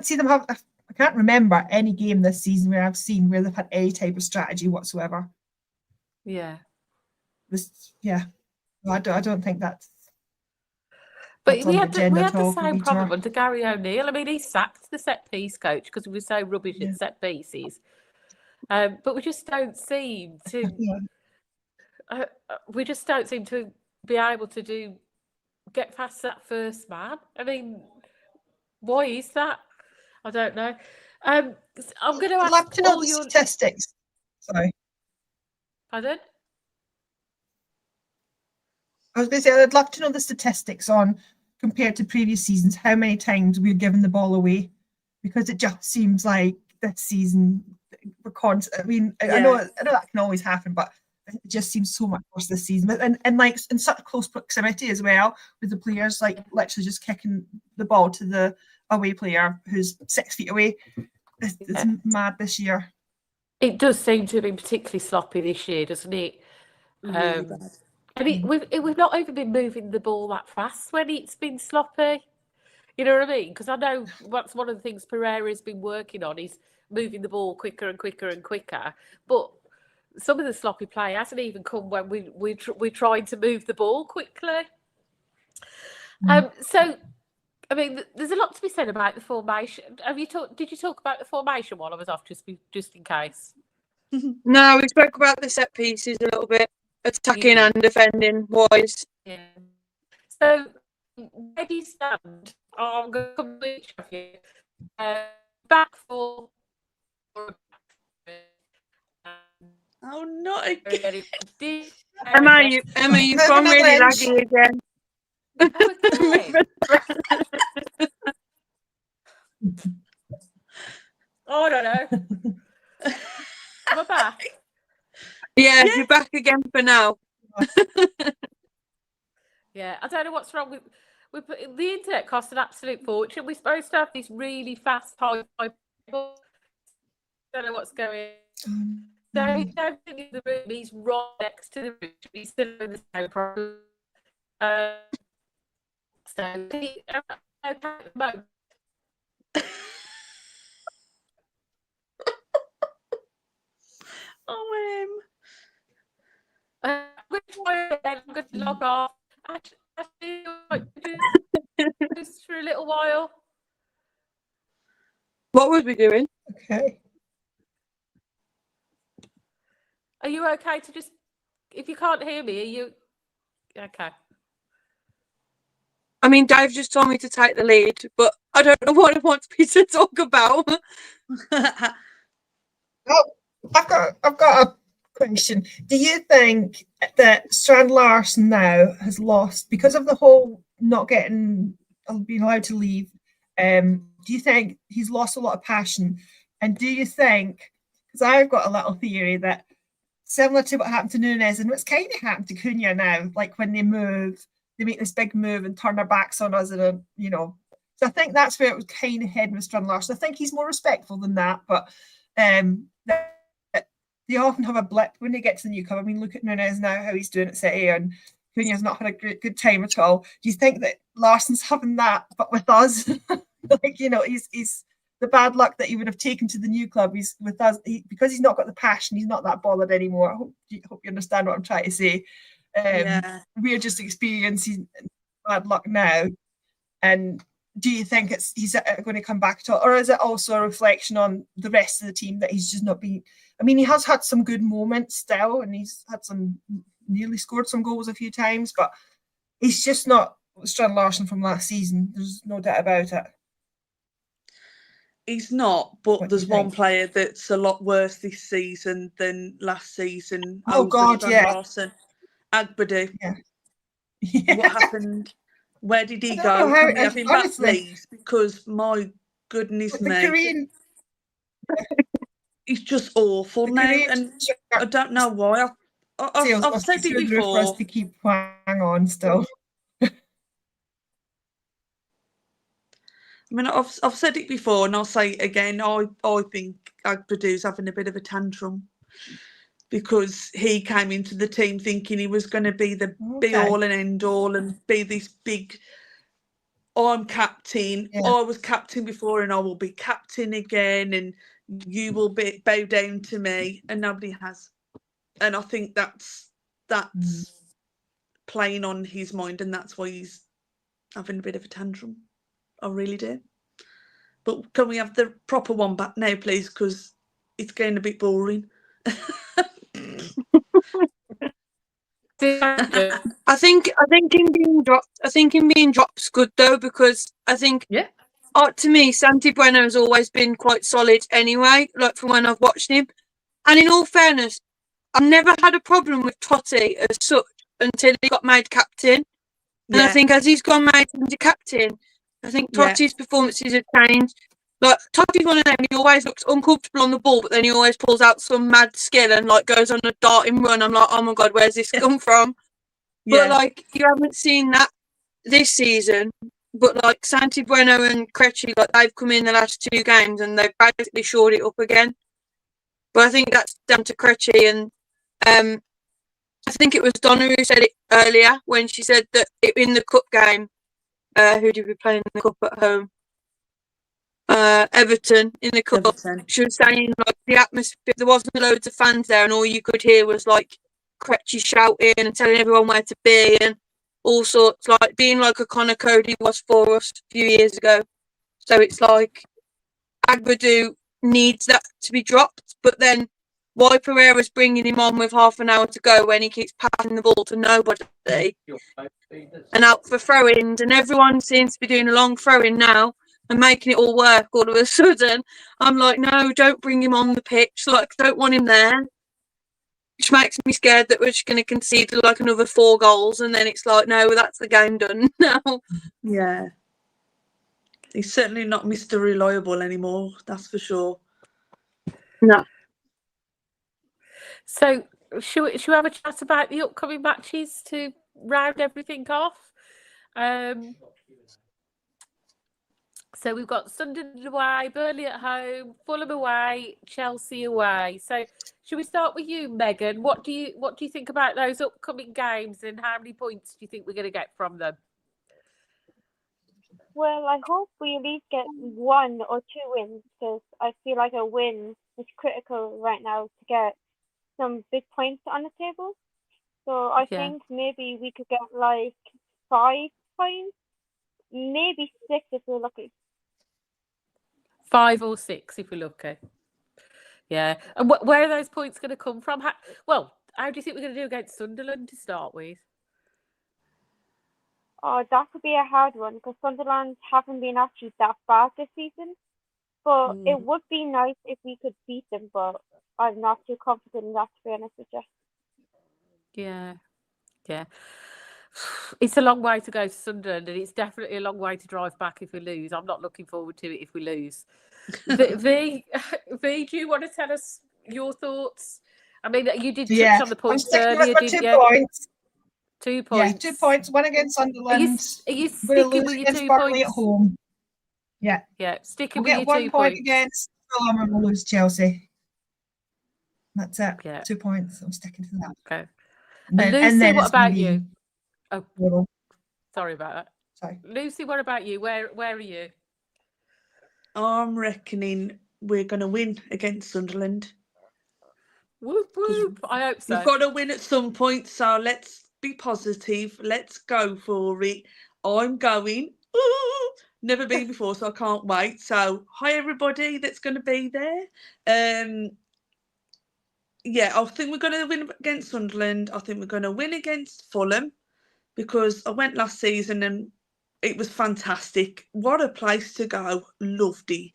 see them have. I can't remember any game this season where I've seen where they've had any type of strategy whatsoever. Yeah. Yeah. I don't think that's. But we had agenda at the all for same Peter. problem under Gary O'Neill. I mean, he sacked the set piece coach because we were so rubbish Yeah. at set pieces. But we just don't seem to. Yeah. We just don't seem to be able to get past that first man. I mean, why is that? I don't know. I'm going to I'd ask love to know all the your. statistics. Sorry. Pardon? I was going to say I'd love to know the statistics on compared to previous seasons, how many times we're giving the ball away, because it just seems like this season we're constant. I mean, I know that can always happen, but it just seems so much worse this season. And like in such close proximity as well, with the players like literally just kicking the ball to the away player who's 6 feet away. It's mad this year. It does seem to have been particularly sloppy this year, doesn't it? Really bad. And we've not even been moving the ball that fast when it's been sloppy. You know what I mean? Because I know that's one of the things Pereira's been working on is moving the ball quicker and quicker and quicker. But some of the sloppy play hasn't even come when we're trying to move the ball quickly. So, I mean, there's a lot to be said about the formation. Did you talk about the formation while I was off, just in case? No, we spoke about the set pieces a little bit, attacking and defending wise. Yeah. So, where do you stand? I'm going to come to each of you. Back four. Oh, not again. Emma, you've gone really laggy again. Oh, I don't know. Am I back? Yeah, you're back again for now. Yeah, I don't know what's wrong with the internet costs an absolute fortune. We're supposed to have this really fast high. Don't know what's going on. So he's down in the room, he's right next to the room, he's still in the same problem. So okay at the moment. I'm going to try again. I'm going to log off. Actually, just for a little while. What was we doing? Okay. Are you okay to just, if you can't hear me, are you okay? I mean, Dave just told me to take the lead, but I don't know what he wants me to talk about. Oh, I've got a question. Do you think that Strand Larsen now has lost because of the whole not being allowed to leave? Do you think he's lost a lot of passion? And do you think, because I've got a little theory that similar to what happened to Nunes and what's kind of happened to Cunha now, like when they make this big move and turn their backs on us, and so I think that's where it was kind of heading with Strand Larsen. I think he's more respectful than that, but they often have a blip when they get to the new club. I mean, look at Nunes now, how he's doing at City, and Cunha's not had a good time at all. Do you think that Larsen's having that, but with us? He's the bad luck that he would have taken to the new club. He's with us because he's not got the passion. He's not that bothered anymore. I hope you understand what I'm trying to say. We're just experiencing bad luck now. And do you think he's going to come back to it, or is it also a reflection on the rest of the team that he's just not been? I mean, he has had some good moments still, and he's had nearly scored some goals a few times, but he's just not Strand Larsen from last season. There's no doubt about it. He's not, but there's one player that's a lot worse this season than last season. Oh God, yeah. Larsen. Agbadu. Yeah. What happened? Where did he go? know how- Can we have him back, honestly. please? Because my goodness The me, Korean, he's just awful now, Korean and I don't know why. sales I've must said be it good for us before. to keep hang on still. I mean, I've said it before, and I'll say it again. I think Agbadu's having a bit of a tantrum because he came into the team thinking he was going to be the be all and end all and be this big. I'm captain. Yeah. I was captain before, and I will be captain again, and you will bow down to me, and nobody has. And I think that's playing on his mind, and that's why he's having a bit of a tantrum. I really do. But can we have the proper one back now, please? Because it's getting a bit boring. I think him being dropped. I think him being dropked's good though, because I think to me, Santi Bueno has always been quite solid anyway. Like from when I've watched him, and in all fairness, I've never had a problem with Totti as such until he got made captain. And I think as he's gone made into captain, I think Totti's performances have changed. Like Totti's one of them. He always looks uncomfortable on the ball, but then he always pulls out some mad skill and like goes on a darting run. I'm like, oh my god, where's this come from? But like you haven't seen that this season. But like Santi Bueno and Krejci, like they've come in the last 2 games and they've basically shored it up again. But I think that's down to Krejci, and I think it was Donna who said it earlier when she said that in the cup game, who did we play in the cup at home? Everton in the cup. She was saying like the atmosphere, there wasn't loads of fans there, and all you could hear was like Krejci shouting and telling everyone where to be and all sorts, like being like a Connor Cody was for us a few years ago. So it's like Agbadu needs that to be dropped, but then why Pereira's bringing him on with half an hour to go when he keeps passing the ball to nobody and out for throw-ins, and everyone seems to be doing a long throw-in now and making it all work all of a sudden. I'm like, no, don't bring him on the pitch. Like, I don't want him there. Which makes me scared that we're just going to concede like another 4 goals, and then it's like, no, that's the game done now. Yeah. He's certainly not Mr. Reliable anymore, that's for sure. No. So, should we have a chat about the upcoming matches to round everything off? So we've got Sunderland away, Burnley at home, Fulham away, Chelsea away. So should we start with you, Megan? What do you think about those upcoming games, and how many points do you think we're going to get from them? Well, I hope we at least get 1 or 2 wins, because I feel like a win is critical right now to get some big points on the table. So I think maybe we could get like 5 points, maybe 6 if we're lucky. 5 or 6 if we're lucky. Yeah. And where are those points going to come from? How do you think we're going to do against Sunderland to start with? Oh, that could be a hard one, because Sunderland haven't been actually that bad this season. But it would be nice if we could beat them, but I'm not too confident in that, to be honest with you. Yeah. It's a long way to go to Sunderland, and it's definitely a long way to drive back if we lose. I'm not looking forward to it if we lose. V, do you want to tell us your thoughts? I mean, you did touch on the points earlier, didn't you? 2 points. 2 points. Yeah, 2 points. 1 against Sunderland. Are you We're sticking with your 2 Burnley points? at home. Yeah. Yeah, sticking We'll with get your 1 2 point points. against Fulham and we'll lose Chelsea. That's it. Yeah. 2 points. I'm sticking to that. Okay. And Lucy, what it's gonna about be you? Oh, horrible. sorry about that. Sorry. Lucy, what about you? Where are you? I'm reckoning we're going to win against Sunderland. Whoop, whoop. I hope so. We've got to win at some point, so let's be positive. Let's go for it. I'm going. Ooh, never been before, so I can't wait. So, hi everybody that's going to be there. Yeah, I think we're going to win against Sunderland. I think we're going to win against Fulham because I went last season and it was fantastic. What a place to go. Loved it.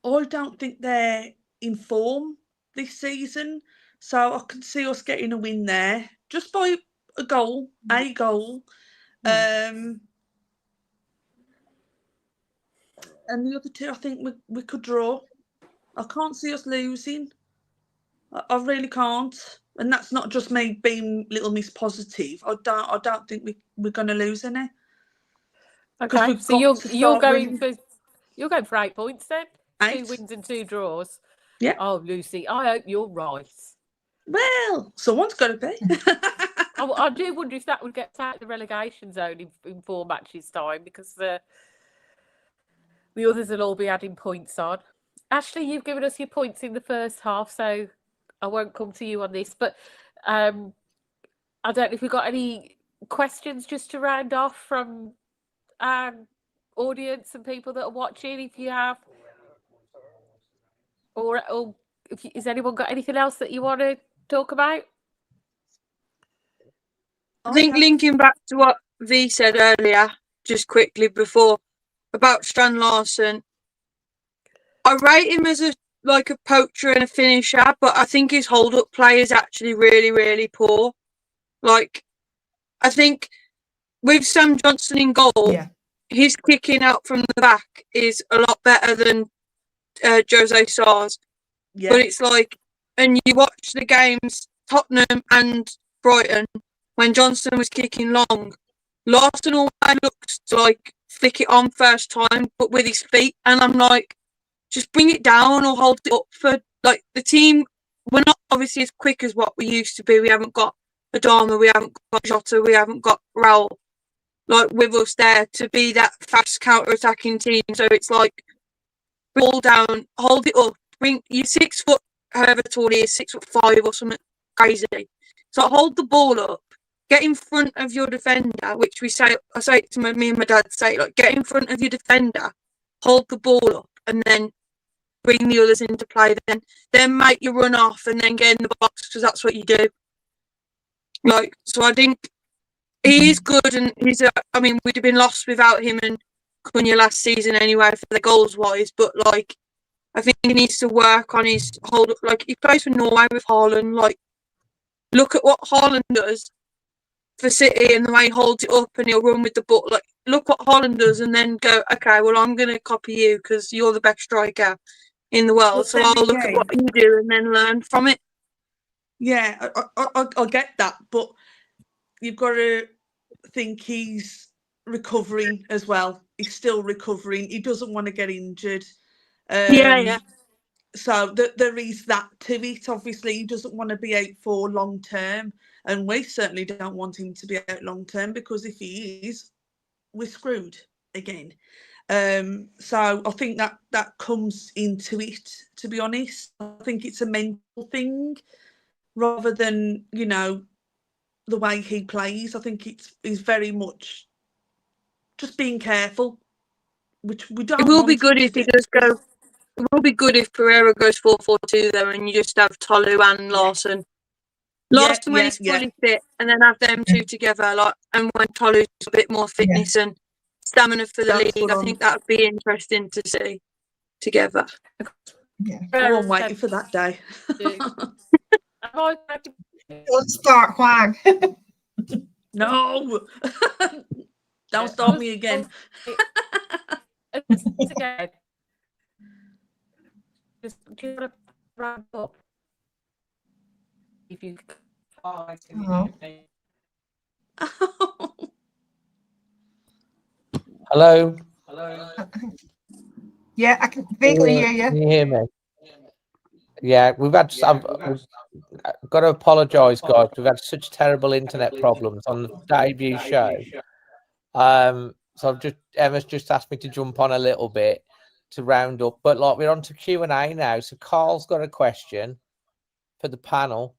I don't think they're in form this season, so I can see us getting a win there just by a goal. And the other two, I think we could draw. I can't see us losing. I really can't. And that's not just me being Little Miss Positive. I don't think we're going to lose any. Okay, so you're going for 8 points then? 8. 2 wins and 2 draws. Yeah. Oh, Lucy, I hope you're right. Well, someone's got to be. I do wonder if that would get out of the relegation zone in 4 matches' time, because the others will all be adding points on. Ashley, you've given us your points in the first half, so I won't come to you on this. But I don't know if we've got any questions just to round off from our audience and people that are watching, if you have. Or has anyone got anything else that you want to talk about? I think linking back to what V said earlier, just quickly before, about Strand Larsen, I rate him as a poacher and a finisher, but I think his hold-up play is actually really, really poor. Like, I think with Sam Johnson in goal, his kicking out from the back is a lot better than Jose Sarr's. Yeah. But it's like, and you watch the games, Tottenham and Brighton, when Johnson was kicking long, Larsen always looks to flick it on first time, but with his feet, and I'm like, just bring it down or hold it up for the team. We're not obviously as quick as what we used to be. We haven't got Adama, we haven't got Jota, we haven't got Raul with us there to be that fast counter-attacking team. So it's ball down, hold it up, bring you 6 foot, however tall he is, 6'5" or something crazy. So hold the ball up, get in front of your defender, which I say it to me and my dad say, get in front of your defender, hold the ball up, and then bring the others into play. Then make you run off and then get in the box, because that's what you do. So I think he is good, and we'd have been lost without him and Cunha last season anyway for the goals wise. But I think he needs to work on his hold up. He plays for Norway with Haaland. Look at what Haaland does for City and the way he holds it up and he'll run with the ball. Look what Haaland does, and then go, okay, well, I'm going to copy you because you're the best striker in the world. So I'll look at what you do and then learn from it. Yeah, I get that, but you've got to think he's recovering as well. He's still recovering. He doesn't want to get injured. Yeah. So there is that to it. Obviously, he doesn't want to be out for long term, and we certainly don't want him to be out long term, because if he is, we're screwed again. So I think that comes into it. To be honest, I think it's a mental thing rather than the way he plays. I think he's very much just being careful, which we don't. It will be good if he does go. It will be good if Pereira goes 4-4-2 there, and you just have Tolu and Larsen. Larsen when he's fully fit, and then have them two together. And when Tolu's a bit more fitness and stamina for the league, I think that would be interesting to see together. Yeah, I'm waiting for that day. Don't start, Juan. No, don't start me again. Just do you want to wrap up? If you Hello. Yeah, I can vaguely hear you. Can you hear me? Yeah, we've got to apologise, guys. We've had such terrible internet problems on the debut show. So Emma's just asked me to jump on a little bit to round up, but we're on to Q&A now. So Carl's got a question for the panel.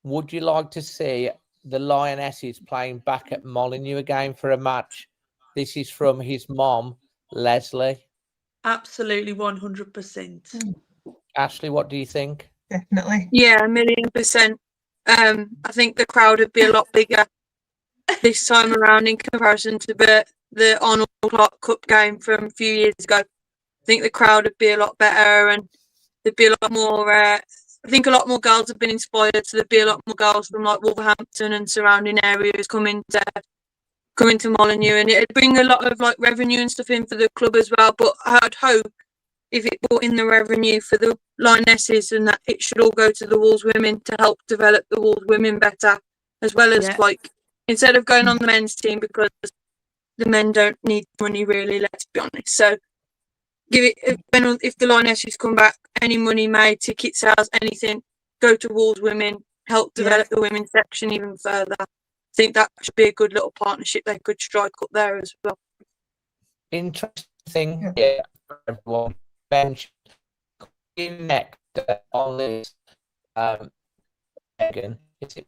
would you like to see the Lionesses playing back at Molineux again for a match? This is from his mom, Leslie. Absolutely, 100%. Ashley, what do you think? Definitely. Yeah, 1,000,000%. I think the crowd would be a lot bigger this time around in comparison to the Arnold Clark Cup game from a few years ago. I think the crowd would be a lot better, and there'd be a lot more. I think a lot more girls have been inspired, so there'd be a lot more girls from like Wolverhampton and surrounding areas coming to Molineux, and it'd bring a lot of like revenue and stuff in for the club as well. But I'd hope if it brought in the revenue for the Lionesses, and that it should all go to the Wolves women to help develop the Wolves women better, as well as like instead of going on the men's team, because the men don't need money really, let's be honest. So give it if the Lionesses come back, any money made, ticket sales, anything, go to Wolves women, help develop the women's section even further. I think that should be a good little partnership they could strike up there as well. Interesting. Yeah, everyone mentioned next on this. Megan, is it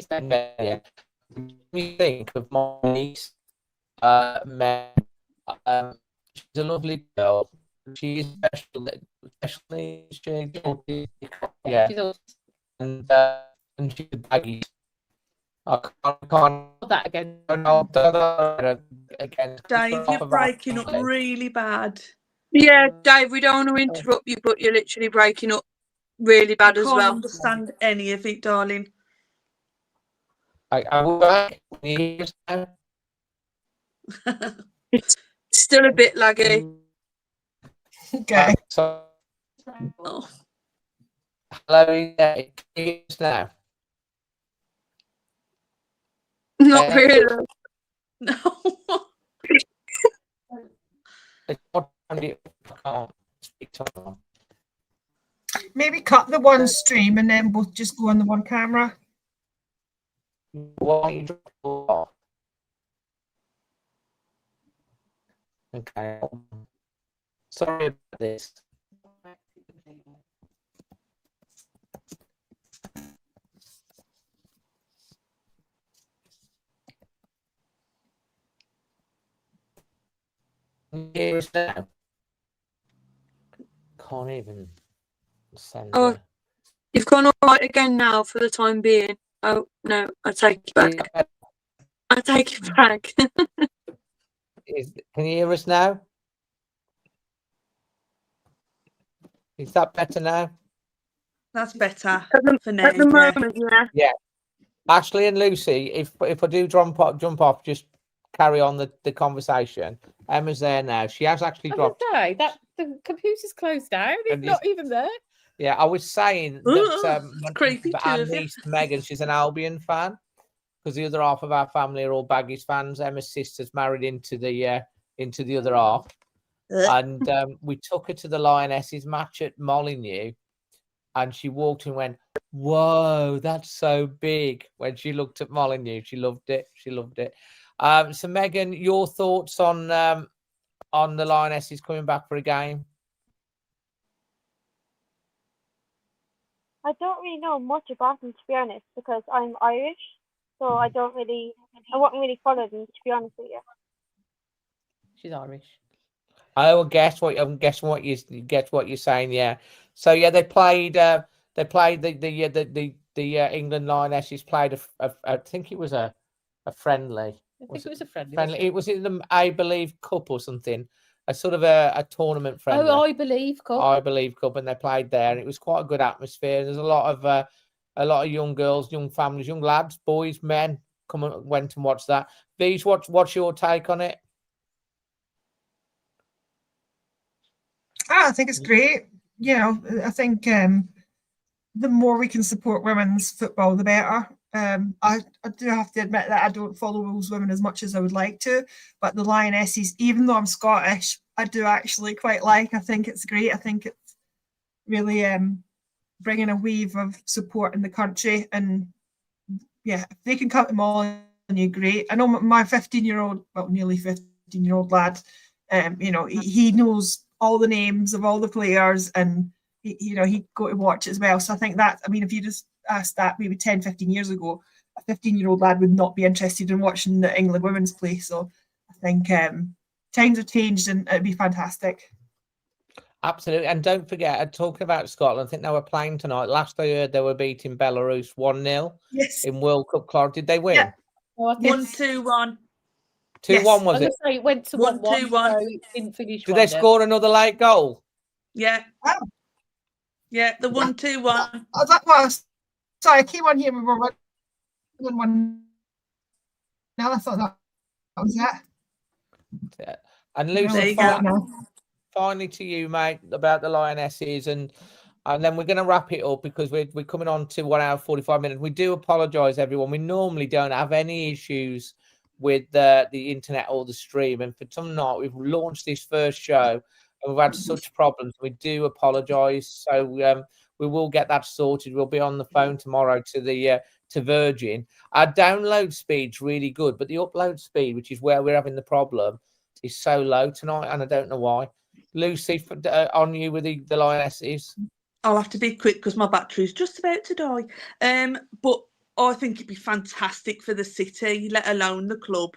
yeah. We think of my niece, Meg. She's a lovely girl. She is special, yeah, and she's a baggy. I can't that again. Again. Dave, you're breaking up really bad. Yeah, Dave, we don't want to interrupt you, but you're literally breaking up really bad as Can't well. understand any of it, darling. I will back. It's still a bit laggy. Okay. So, Oh. hello, now. Not really. No. Maybe cut the one stream and then we'll just go on the one camera. Okay. Sorry about this. Here's now. Can't even send. Oh, you've gone all right again now for the time being. Oh no, I take it back. I take it back. Can you hear us now? Is that better now? That's better for now. At the moment, yeah. Yeah. Ashley and Lucy, if I do jump off, just carry on the conversation. Emma's there now. She has actually dropped. Okay, that the computer's closed down. It's not even there. Yeah, I was saying that creepy our niece Megan, she's an Albion fan, because the other half of our family are all Baggies fans. Emma's sister's married into the other half, and we took her to the Lionesses match at Molineux, and she walked and went, "Whoa, that's so big!" When she looked at Molineux, she loved it. She loved it. So Megan, your thoughts on the Lionesses coming back for a game? I don't really know much about them, to be honest, because I'm Irish, so I won't really follow them, to be honest with you. She's Irish. I will guess what I'm guessing what you're saying. Yeah. So yeah, they played the England Lionesses played I think it was a friendly. I think it was a friendly. Friendly. It was in the I Believe Cup or something. A sort of a tournament friendly. Oh, I Believe Cup. I Believe Cup, and they played there, and it was quite a good atmosphere. There's a lot of young girls, young families, young lads, boys, men went and watched that. Beej, what's your take on it? I think it's great. You know, I think the more we can support women's football, the better. I do have to admit that I don't follow Wolves women as much as I would like to, but the Lionesses, even though I'm Scottish, I do actually quite like. I think it's great. I think it's really bringing a wave of support in the country, and yeah, if they can cut them all in, great. I know my 15-year-old, well, nearly 15-year-old lad, you know, he knows all the names of all the players, and he'd go to watch as well. So I think that, I mean, if you just asked that maybe 10, 15 years ago, a 15-year-old lad would not be interested in watching the England women's play. So I think times have changed and it'd be fantastic. Absolutely. And don't forget, talking about Scotland, I think they were playing tonight. Last I heard, they were beating Belarus 1-0 in World Cup qualifying. Did they win? Yeah. 1-2-1. 2-1 was I it? was say it went to 1-1, 1-2-1. so it didn't finish. Did they score another late goal? Yeah. Oh. Yeah, the 1-2-1. Sorry, I came on here, we were 1-1. Now I thought that was it. Yeah. And Lucy, finally to you, mate, about the Lionesses, and then we're going to wrap it up because we're coming on to 1 hour 45 minutes. We do apologise, everyone. We normally don't have any issues with the internet or the stream, and for tonight we've launched this first show and we've had such problems. We do apologise. So we will get that sorted. We'll be on the phone tomorrow to Virgin. Our download speed's really good, but the upload speed, which is where we're having the problem, is so low tonight, and I don't know why. Lucy, on you with the Lionesses. I'll have to be quick because my battery's just about to die. But I think it'd be fantastic for the city, let alone the club.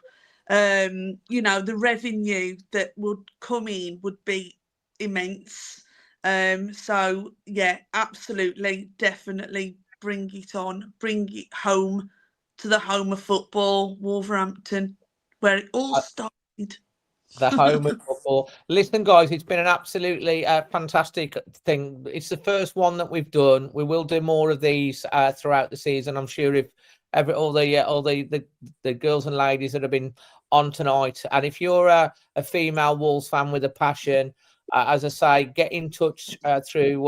You know, the revenue that would come in would be immense. So yeah, absolutely, definitely bring it on, bring it home to the home of football, Wolverhampton, where it all started. The home of football. Listen, guys, it's been an absolutely fantastic thing. It's the first one that we've done. We will do more of these throughout the season. I'm sure if all the girls and ladies that have been on tonight, and if you're a female Wolves fan with a passion, as I say, get in touch through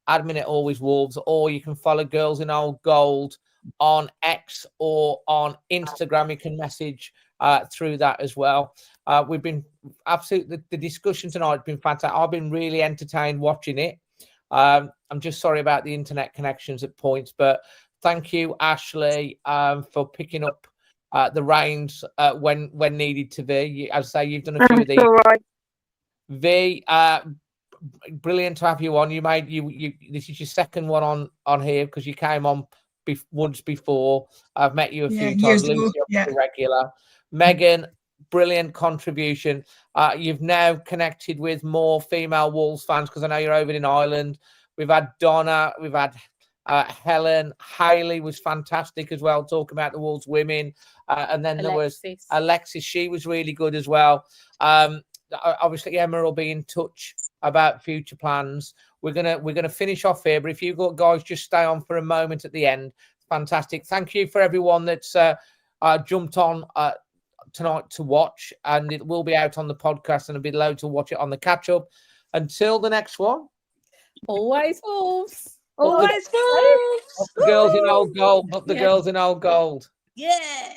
admin at Always Wolves, or you can follow Girls in Old Gold on X or on Instagram. You can message through that as well. We've been absolutely, the discussion tonight has been fantastic. I've been really entertained watching it. I'm just sorry about the internet connections at points, but thank you, Ashley, for picking up the reins when needed to be. As I say, you've done a few of these. All right. V, brilliant to have you on. This is your second one on here because you came on once before. I've met you a few times. Lucy, regular. Megan, brilliant contribution. You've now connected with more female Wolves fans because I know you're over in Ireland. We've had Donna, we've had Helen. Hayley was fantastic as well, talking about the Wolves women. And then there was Alexis. She was really good as well. Obviously, Emma will be in touch about future plans. We're gonna finish off here, but if you guys just stay on for a moment at the end, fantastic. Thank you for everyone that's jumped on tonight to watch, and it will be out on the podcast and it'll be loads to watch it on the catch up. Until the next one, always Wolves, always Wolves. Up the girls in old gold, up the girls in old gold. Yeah.